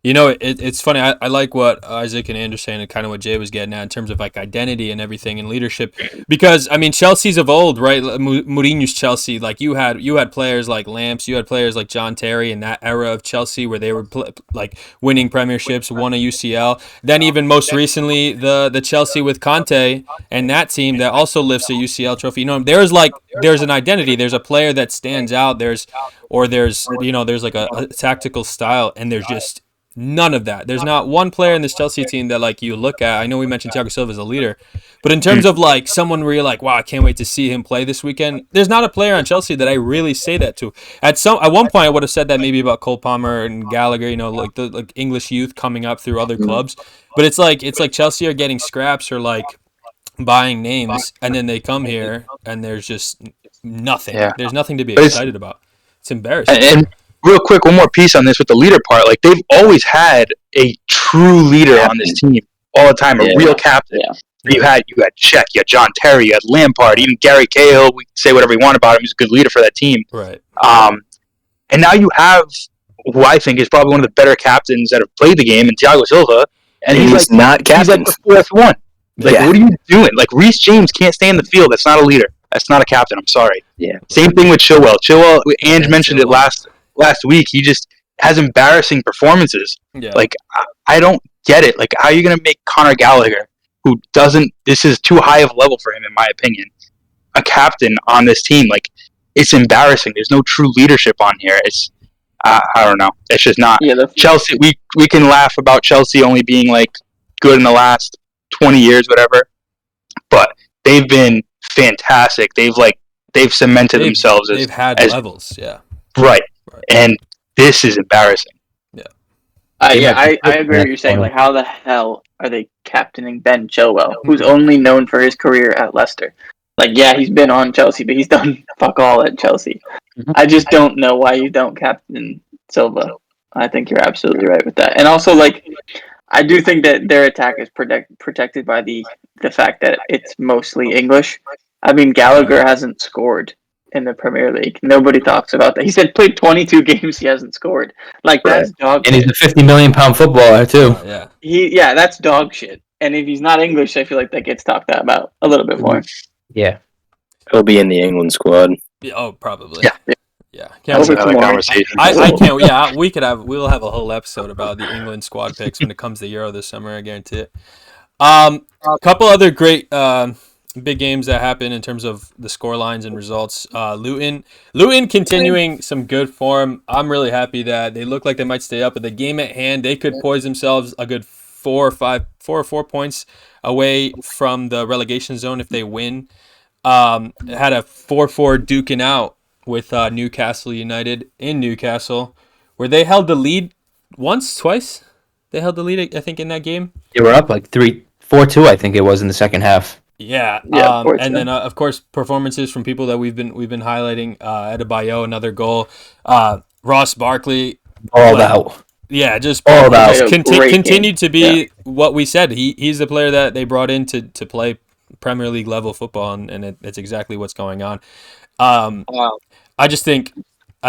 You know, it's funny. I like what Isaac and Andrew saying and kind of what Jay was getting at in terms of like identity and everything and leadership. Because I mean, Chelsea's of old, right? Mourinho's Chelsea. Like you had players like Lamps, you had players like John Terry in that era of Chelsea where they were like winning premierships, won a UCL. Then even most recently, the Chelsea with Conte and that team that also lifts a UCL trophy. You know, there's an identity. There's a player that stands out. There's like a tactical style, and there's just none of that. There's not one player in this Chelsea team that like you look at. I know we mentioned Thiago Silva as a leader, but in terms of like someone where you're like, wow, I can't wait to see him play this weekend. There's not a player on Chelsea that I really say that to. At one point, I would have said that maybe about Cole Palmer and Gallagher. You know, like the like English youth coming up through other clubs. But it's like Chelsea are getting scraps or like buying names, and then they come here and there's just nothing. Yeah. There's nothing to be excited about. It's embarrassing. And real quick, one more piece on this with the leader part. Like they've always had a true leader on this team all the time, a real captain. Yeah. You had Czech, you had John Terry, you had Lampard, even Gary Cahill. We can say whatever we want about him. He's a good leader for that team. Right. And now you have who I think is probably one of the better captains that have played the game, in Thiago Silva. And he's like not captain. He's like the fourth one. Like, what are you doing? Like, Reece James can't stay in the field. That's not a leader. That's not a captain. I'm sorry. Yeah. Same thing with Chilwell. Ange mentioned it last week. He just has embarrassing performances. Yeah. Like, I don't get it. Like, how are you going to make Conor Gallagher, who doesn't, this is too high of a level for him, in my opinion, a captain on this team? Like, it's embarrassing. There's no true leadership on here. It's, I don't know. It's just not. Yeah, Chelsea, we can laugh about Chelsea only being, like, good in the last 20 years, whatever. But they've been fantastic. They've cemented themselves they've had levels, yeah. Right. And this is embarrassing. Yeah. I agree with what you're saying. Like, how the hell are they captaining Ben Chilwell, who's only known for his career at Leicester? Like, yeah, he's been on Chelsea, but he's done fuck all at Chelsea. Mm-hmm. I just don't know why you don't captain Silva. I think you're absolutely right with that. And also, like, I do think that their attack is protected by the fact that it's mostly English. I mean, Gallagher hasn't scored in the Premier League. Nobody talks about that. He said played 22 games, he hasn't scored. Like, that's dog shit. And he's a £50 million footballer, too. Yeah. That's dog shit. And if he's not English, I feel like that gets talked about a little bit more. Yeah. He'll be in the England squad. Oh, probably. Yeah. Can't wait for conversation. I can't. Yeah, we'll have a whole episode about the England squad picks when it comes to Euro this summer. I guarantee it. A couple other great big games that happened in terms of the score lines and results. Luton continuing some good form. I'm really happy that they look like they might stay up. But the game at hand, they could poise themselves a good 4 or 4 points away from the relegation zone if they win. Had a 4-4 duking out with Newcastle United in Newcastle, where they held the lead twice. They held the lead, I think, in that game. They were up like 4-2, I think it was, in the second half. Yeah. And then of course performances from people that we've been highlighting. Adebayo, another goal. Ross Barkley, all out. Yeah, just all out. Continued to be what we said. He's the player that they brought in to play Premier League level football, and it's exactly what's going on. Wow. I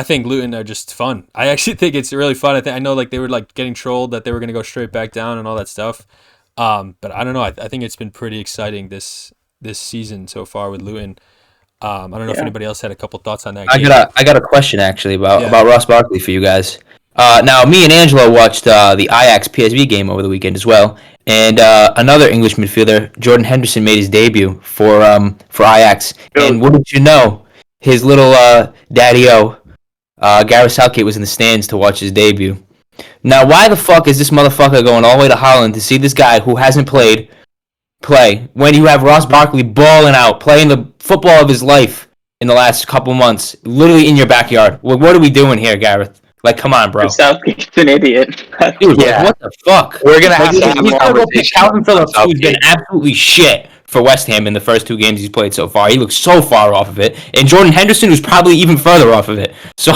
think Luton are just fun. I actually think it's really fun. I know like they were like getting trolled that they were going to go straight back down and all that stuff. But I don't know. I think it's been pretty exciting this season so far with Luton. I don't know if anybody else had a couple thoughts on that game. I got a question actually about Ross Barkley for you guys. Now me and Angelo watched the Ajax PSV game over the weekend as well, and another English midfielder, Jordan Henderson, made his debut for Ajax. And what did you know? His little daddy-o, Gareth Southgate, was in the stands to watch his debut. Now, why the fuck is this motherfucker going all the way to Holland to see this guy who hasn't play when you have Ross Barkley balling out, playing the football of his life in the last couple months, literally in your backyard? What are we doing here, Gareth? Like, come on, bro. Southgate's an idiot. Dude, what the fuck? We're going to have to have a conversation. Calvin Phillips, who's been absolutely shit for West Ham in the first 2 games he's played so far. He looks so far off of it. And Jordan Henderson, who's probably even further off of it. So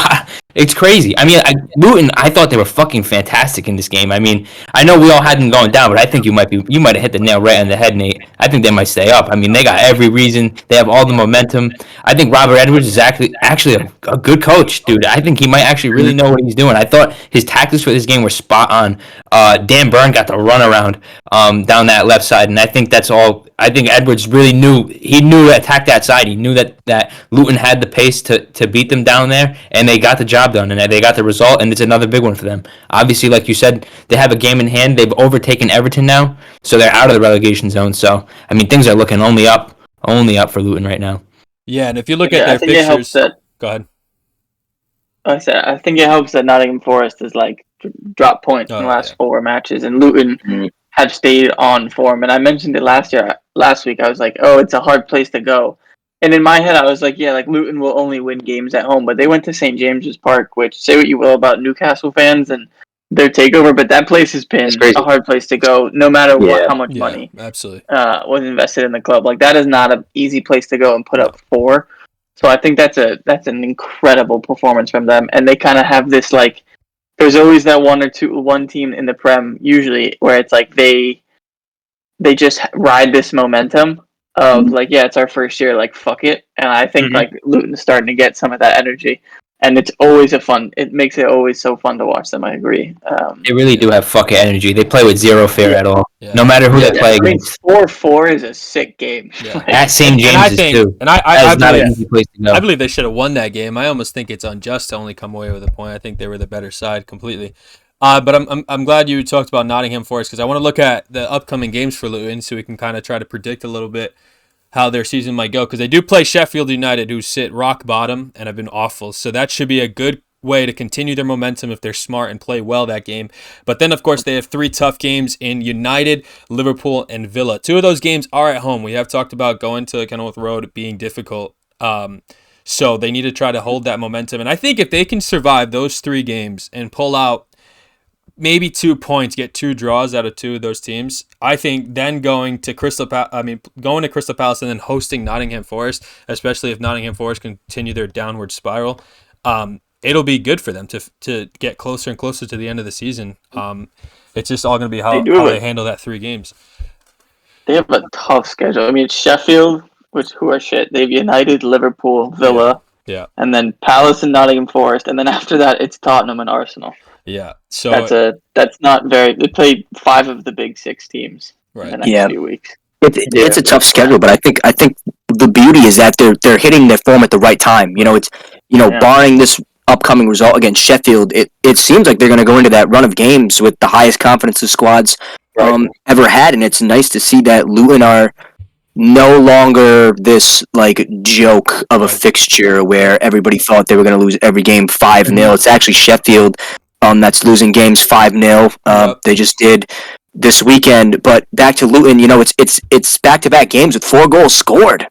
It's crazy. I mean, Luton. I thought they were fucking fantastic in this game. I mean, I know we all had them going down, but I think you might have hit the nail right on the head, Nate. I think they might stay up. I mean, they got every reason. They have all the momentum. I think Robert Edwards is actually a good coach, dude. I think he might actually really know what he's doing. I thought his tactics for this game were spot on. Dan Byrne got the run around down that left side, and I think that's all. I think Edwards really knew to attack that side. He knew that Luton had the pace to beat them down there, and they got the job done, and they got the result, and it's another big one for them. Obviously, like you said, they have a game in hand. They've overtaken Everton now, so they're out of the relegation zone. So, I mean, things are looking only up for Luton right now. Yeah, and if you look at their fixtures, go ahead. I think it helps that Nottingham Forest has like dropped points in the last 4 matches, and Luton have stayed on form. And I mentioned it last week. I was like, oh, it's a hard place to go. And in my head, I was like, yeah, like Luton will only win games at home, but they went to St. James's Park, which, say what you will about Newcastle fans and their takeover, but that place has been a hard place to go, no matter how much money absolutely was invested in the club. Like, that is not an easy place to go and put up 4. So I think that's an incredible performance from them, and they kind of have this like. There's always that one team in the Prem usually where it's like they just ride this momentum of like, yeah, it's our first year, like fuck it. And I think like Luton's starting to get some of that energy, and it's always it makes it always so fun to watch them. I agree. They really do have fucking energy. They play with zero fear at all, no matter who they play against. 4-4 is a sick game. At St. James's too. And I not an easy place to go. I believe they should have won that game. I almost think it's unjust to only come away with a point. I think they were the better side completely. But I'm glad you talked about Nottingham Forest, because I want to look at the upcoming games for Luton so we can kind of try to predict a little bit how their season might go, because they do play Sheffield United, who sit rock bottom and have been awful. So that should be a good way to continue their momentum if they're smart and play well that game. But then, of course, they have 3 tough games in United, Liverpool, and Villa. 2 of those games are at home. We have talked about going to Kenilworth Road being difficult. So they need to try to hold that momentum. And I think if they can survive those 3 games and pull out maybe 2 points, get 2 draws out of 2 of those teams, I think then going to Crystal Palace and then hosting Nottingham Forest, especially if Nottingham Forest continue their downward spiral, it'll be good for them to get closer and closer to the end of the season. It's just all going to be how they handle that 3 games. They have a tough schedule. I mean, it's Sheffield, who are shit. They have United, Liverpool, Villa, and then Palace and Nottingham Forest, and then after that, it's Tottenham and Arsenal. Yeah, so that's not very. They played 5 of the big 6 teams in the next few weeks. It's a tough schedule, but I think the beauty is that they're hitting their form at the right time. You know, it's barring this upcoming result against Sheffield, it seems like they're going to go into that run of games with the highest confidence the squad's ever had, and it's nice to see that Luton are no longer this like joke of a fixture where everybody thought they were going to lose every game 5-0. It's actually Sheffield that's losing games 5-0. They just did this weekend. But back to Luton, it's back-to-back games with 4 goals scored,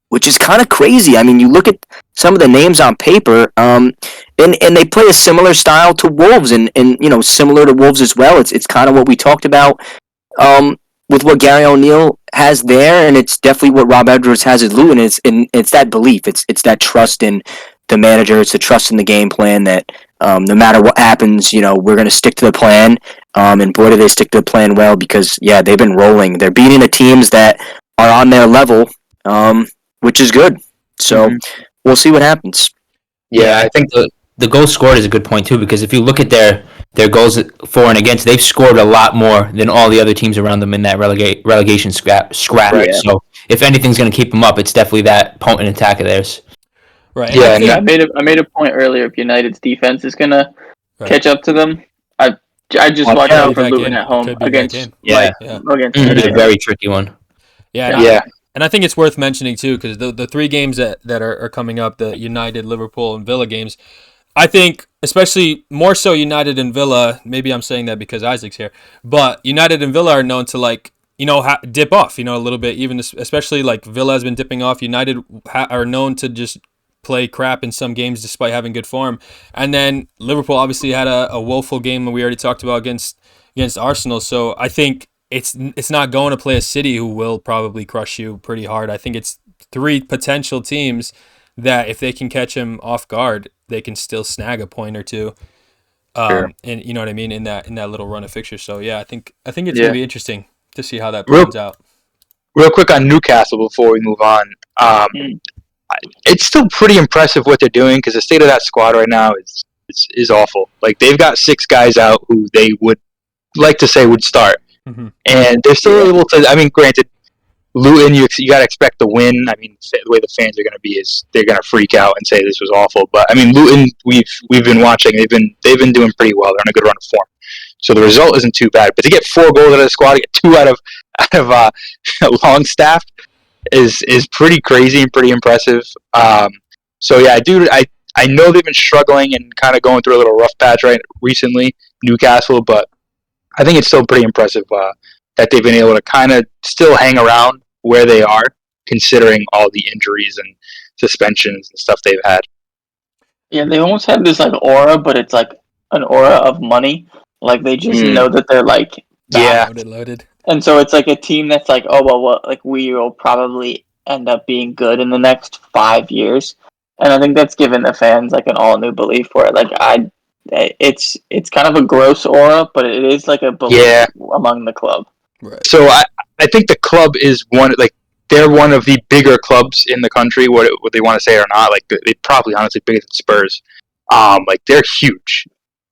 which is kind of crazy. I mean, you look at some of the names on paper, and they play a similar style to Wolves, and similar to Wolves as well. It's kind of what we talked about with what Gary O'Neill has there, and it's definitely what Rob Edwards has at Luton. It's that belief. It's that trust in the manager. It's the trust in the game plan that no matter what happens, we're going to stick to the plan. And boy, do they stick to the plan well, because, they've been rolling. They're beating the teams that are on their level, which is good. So we'll see what happens. Yeah, I think the goal scored is a good point, too, because if you look at their goals for and against, they've scored a lot more than all the other teams around them in that relegation scrap. Right, yeah. So if anything's going to keep them up, it's definitely that potent attack of theirs. Right. Yeah, I made a point earlier. If United's defense is gonna catch up to them, I just watch out for Luton at home against against a very tricky one. Yeah. And I think it's worth mentioning too, because the 3 games that are coming up, the United, Liverpool, and Villa games, I think especially more so United and Villa. Maybe I'm saying that because Isaac's here, but United and Villa are known to dip off, a little bit. Even especially like Villa has been dipping off. United are known to just play crap in some games despite having good form. And then Liverpool obviously had a woeful game that we already talked about against Arsenal. So I think it's not going to play a City who will probably crush you pretty hard. I think it's 3 potential teams that if they can catch him off guard, they can still snag a point or two. Sure. And you know what I mean in that little run of fixtures. So yeah, I think it's Yeah. gonna be interesting to see how that Real- pans out. Real quick on Newcastle before we move on. It's still pretty impressive what they're doing because the state of that squad right now is awful. Like they've got 6 guys out who they would like to say would start, and they're still able to. I mean, granted, Luton, you got to expect the win. I mean, the way the fans are going to be is they're going to freak out and say this was awful. But I mean, Luton, we've been watching. They've been doing pretty well. They're on a good run of form, so the result isn't too bad. But to get 4 goals out of the squad, to get 2 out of Longstaff is pretty crazy and pretty impressive. So yeah, I know they've been struggling and kind of going through a little rough patch recently, Newcastle, but I think it's still pretty impressive that they've been able to kind of still hang around where they are, considering all the injuries and suspensions and stuff they've had. Yeah, they almost have this like aura, but it's like an aura of money. Like they just know that they're like back. Loaded. And so it's like a team that's like, oh well, like we will probably end up being good in the next 5 years, and I think that's given the fans like an all new belief for it. Like it's kind of a gross aura, but it is like a belief among the club. Right. So I think the club is they're one of the bigger clubs in the country. What they want to say or not, like they're probably honestly bigger than Spurs. Like they're huge.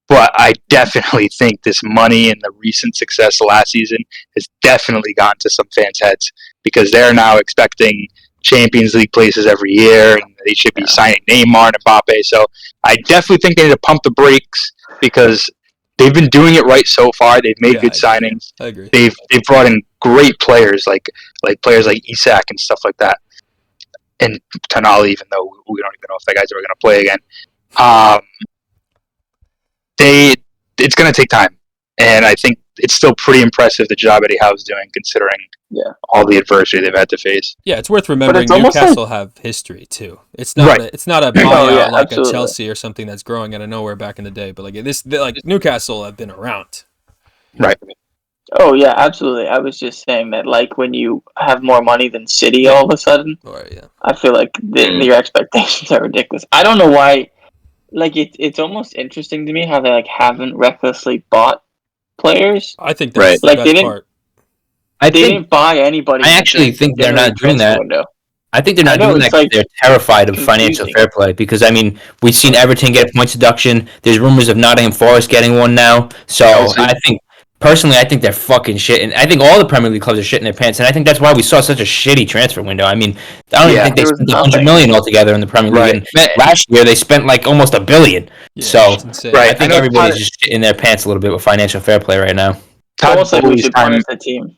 But I definitely think this money and the recent success last season has definitely gotten to some fans' heads because they're now expecting Champions League places every year, and they should be signing Neymar and Mbappe. So I definitely think they need to pump the brakes because they've been doing it right so far. They've made good signings. I agree. They've brought in great players like players like Isak and stuff like that, and Tonali, even though we don't even know if that guy's ever going to play again. It's going to take time, and I think it's still pretty impressive the job Eddie Howe's doing, considering all the adversity they've had to face. Yeah, it's worth remembering it's almost Newcastle have history too. It's not it's not a buyout like absolutely. a Chelsea or something that's growing out of nowhere back in the day. But like Newcastle have been around. Right. Oh yeah, absolutely. I was just saying that like when you have more money than City all of a sudden, I feel like your expectations are ridiculous. I don't know why. Like it's almost interesting to me how they like haven't recklessly bought players. I think that's the like best part. They didn't buy anybody. I actually think they're not doing that. Window. I think they're not doing that because they're terrified of financial fair play. Because, I mean, we've seen Everton get a points deduction. There's rumors of Nottingham Forest getting one now. So I think, personally, I think they're fucking shit. And I think all the Premier League clubs are shitting their pants. And I think that's why we saw such a shitty transfer window. I mean, I don't even think they spent $100 million altogether in the Premier League. And last year, they spent like almost $1 billion. Yeah, so I think everybody's just shitting their pants a little bit with financial fair play right now. It's almost like we should punish the team.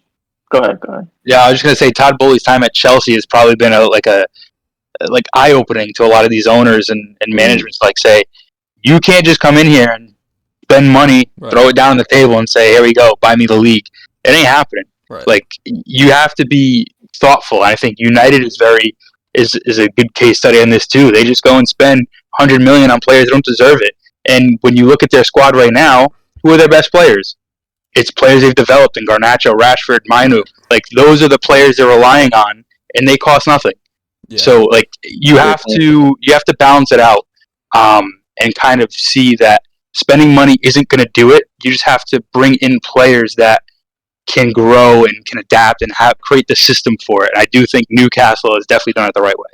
Go ahead. Yeah, I was just gonna say Todd Bowley's time at Chelsea has probably been eye opening to a lot of these owners and managements. Like, say, you can't just come in here and spend money, throw it down on the table, and say, "Here we go, buy me the league." It ain't happening. Right. Like, you have to be thoughtful. And I think United is a good case study on this too. They just go and spend $100 million on players that don't deserve it. And when you look at their squad right now, who are their best players? It's players they've developed in Garnacho, Rashford, Mainu. Like, those are the players they're relying on, and they cost nothing. Yeah. So, like, you have to balance it out, and kind of see that spending money isn't going to do it. You just have to bring in players that can grow and can adapt and create the system for it. And I do think Newcastle has definitely done it the right way.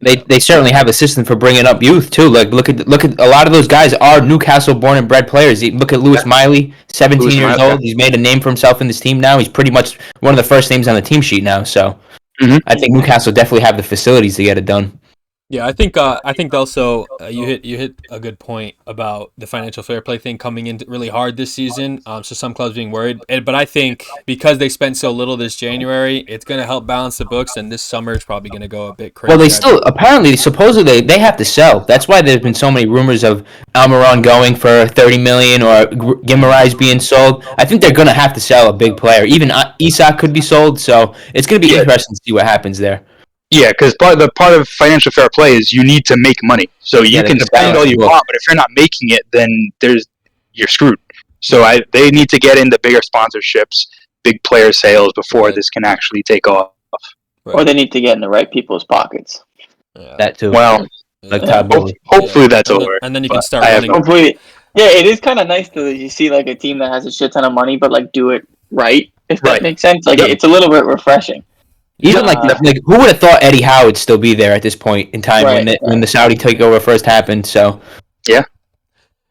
They certainly have a system for bringing up youth too. Like look at a lot of those guys are Newcastle born and bred players. Look at Lewis Miley, 17 years old. He's made a name for himself in this team now. He's pretty much one of the first names on the team sheet now. So I think Newcastle definitely have the facilities to get it done. Yeah, I think also you hit a good point about the financial fair play thing coming in really hard this season. So some clubs being worried, but I think because they spent so little this January, it's going to help balance the books, and this summer is probably going to go a bit crazy. Well, they still supposedly they have to sell. That's why there's been so many rumors of Almiron going for $30 million or Guimaraes being sold. I think they're going to have to sell a big player. Even Isak could be sold. So it's going to be interesting to see what happens there. Yeah, because part of financial fair play is you need to make money. So you can spend all you want, but if you're not making it, then you're screwed. So they need to get into bigger sponsorships, big player sales before this can actually take off. Right. Or they need to get in the right people's pockets. Yeah. That too. Well, like Todd Bowley. Hopefully that's and then, over. and then you can but start I have running. no- Hopefully, yeah, it is kind of nice to you see like a team that has a shit ton of money, but like do it right. If that Right. makes sense, like Yeah. it's a little bit refreshing. Even like who would have thought Eddie Howe would still be there at this point in time when the Saudi takeover first happened? So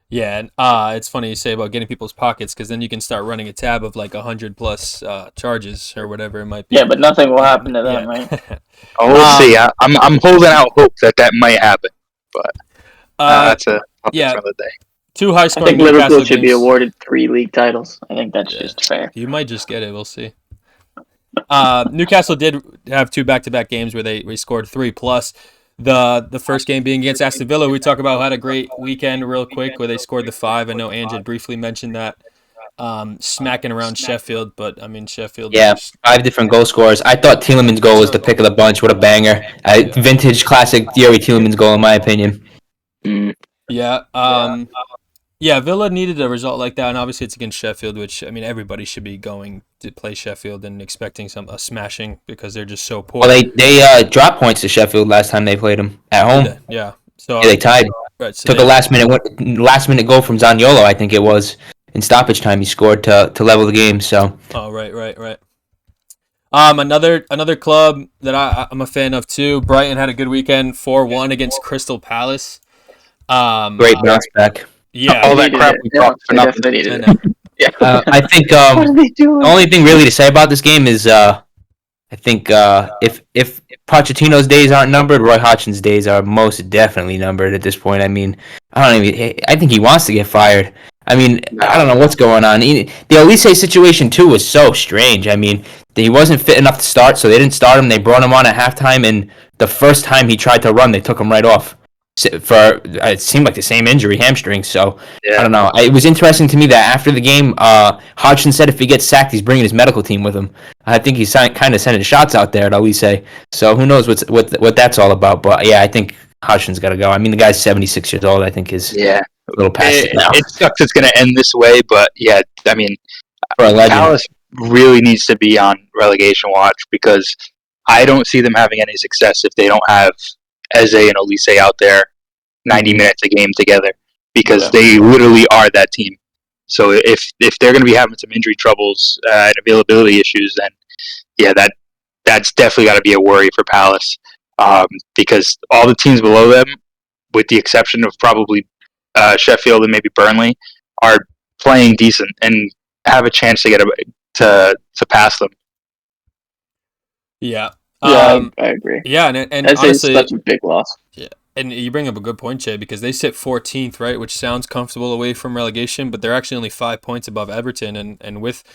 Yeah, and it's funny you say about getting people's pockets because then you can start running a tab of like 100 plus charges or whatever it might be. Yeah, but nothing will happen to them, right? We'll see. I'm holding out hope that might happen, but that's a topic for another day. Two high I scoring think Liverpool Newcastle should be games. awarded 3 league titles. I think that's just fair. You might just get it. We'll see. Newcastle did have 2 back-to-back games where they scored 3 plus. The first game being against Aston Villa, we talk about had a great weekend real quick where they scored the 5. I know Ange had briefly mentioned that. Smacking around Sheffield, but I mean Sheffield. yeah, 5 different goal scorers. I thought Tielemans' goal was the pick of the bunch. What a banger! Vintage classic Thierry Tielemans goal in my opinion. Yeah. Yeah, Villa needed a result like that, and obviously it's against Sheffield, which I mean everybody should be going to play Sheffield and expecting a smashing because they're just so poor. Well, they dropped points to Sheffield last time they played them at home. Yeah. So they tied. Right, so Took a last minute goal from Zaniolo, I think it was. In stoppage time, he scored to level the game. So. Oh right. Another club that I'm a fan of too. Brighton had a good weekend, 4-1 against Crystal Palace. Great bounce back. Yeah, all that crap we talked for nothing. Yeah. I think the only thing really to say about this game is I think if Pochettino's days aren't numbered, Roy Hodgson's days are most definitely numbered at this point. I mean, I think he wants to get fired. I mean, I don't know what's going on. The Elise situation too was so strange. I mean, he wasn't fit enough to start, so they didn't start him. They brought him on at halftime, and the first time he tried to run, they took him right off. For it seemed like the same injury, hamstring. So I don't know. It was interesting to me that after the game, Hodgson said if he gets sacked, he's bringing his medical team with him. I think he's kind of sending shots out there at Elise. So who knows what that's all about? But yeah, I think Hodgson's got to go. I mean, the guy's 76 years old. I think is a little past it now. It sucks it's going to end this way, but yeah, I mean, for a legend. Palace really needs to be on relegation watch because I don't see them having any success if they don't have Eze and Elise out there 90 minutes a game together because they literally are that team. So if they're going to be having some injury troubles and availability issues, then yeah, that's definitely got to be a worry for Palace because all the teams below them, with the exception of probably Sheffield and maybe Burnley, are playing decent and have a chance to get to pass them. Yeah. I agree. Yeah, and That's honestly, such a big loss. Yeah, and you bring up a good point, Jay, because they sit 14th, right, which sounds comfortable away from relegation, but they're actually only 5 points above Everton, and with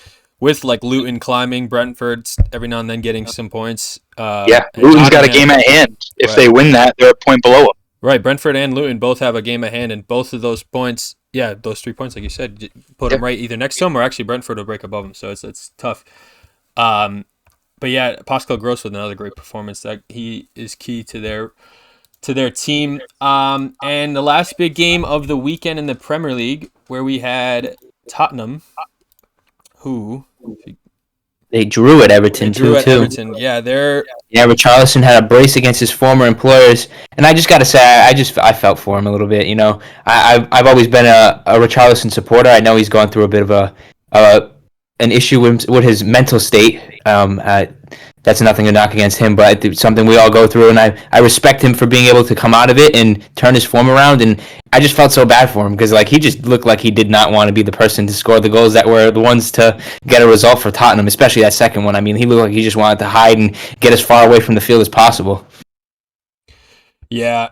like Luton climbing, Brentford every now and then getting some points. Luton's got a game at hand. If they win that, they're a point below them. Right, Brentford and Luton both have a game at hand, and both of those points, those 3 points, like you said, put them right either next to them or actually Brentford will break above them, so it's tough. But yeah, Pascal Gross with another great performance. That he is key to their team. And the last big game of the weekend in the Premier League, where we had Tottenham, who they drew at Everton too. Everton. Yeah, Richarlison had a brace against his former employers, and I just got to say, I felt for him a little bit. You know, I've always been a Richarlison supporter. I know he's gone through a bit of an issue with his mental state. That's nothing to knock against him, but it's something we all go through, and I respect him for being able to come out of it and turn his form around, and I just felt so bad for him because he just looked like he did not want to be the person to score the goals that were the ones to get a result for Tottenham, especially that second one. I mean, he looked like he just wanted to hide and get as far away from the field as possible. Yeah,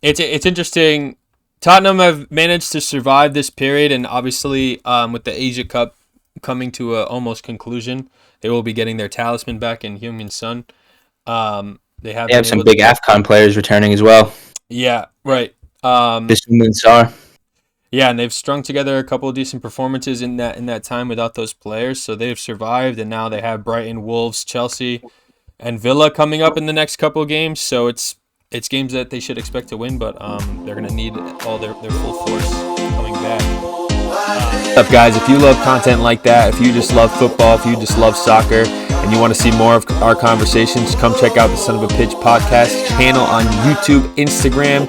it's interesting. Tottenham have managed to survive this period, and obviously with the Asia Cup coming to a almost conclusion, they will be getting their talisman back in Heung-min Son. They have some big AFCON players returning as well. Yeah, right. Bissouma Sarr. Yeah, and they've strung together a couple of decent performances in that time without those players, so they've survived, and now they have Brighton, Wolves, Chelsea, and Villa coming up in the next couple of games. So it's games that they should expect to win, but they're going to need all their full force coming back. What's up, guys? If you love content like that, if you just love football, if you just love soccer, and you want to see more of our conversations, come check out the Son of a Pitch podcast channel on YouTube, Instagram,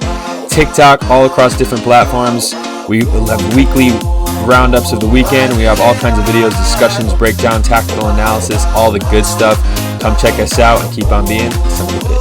TikTok, all across different platforms. We will have weekly roundups of the weekend. We have all kinds of videos, discussions, breakdown, tactical analysis, all the good stuff. Come check us out and keep on being Son of a Pitch.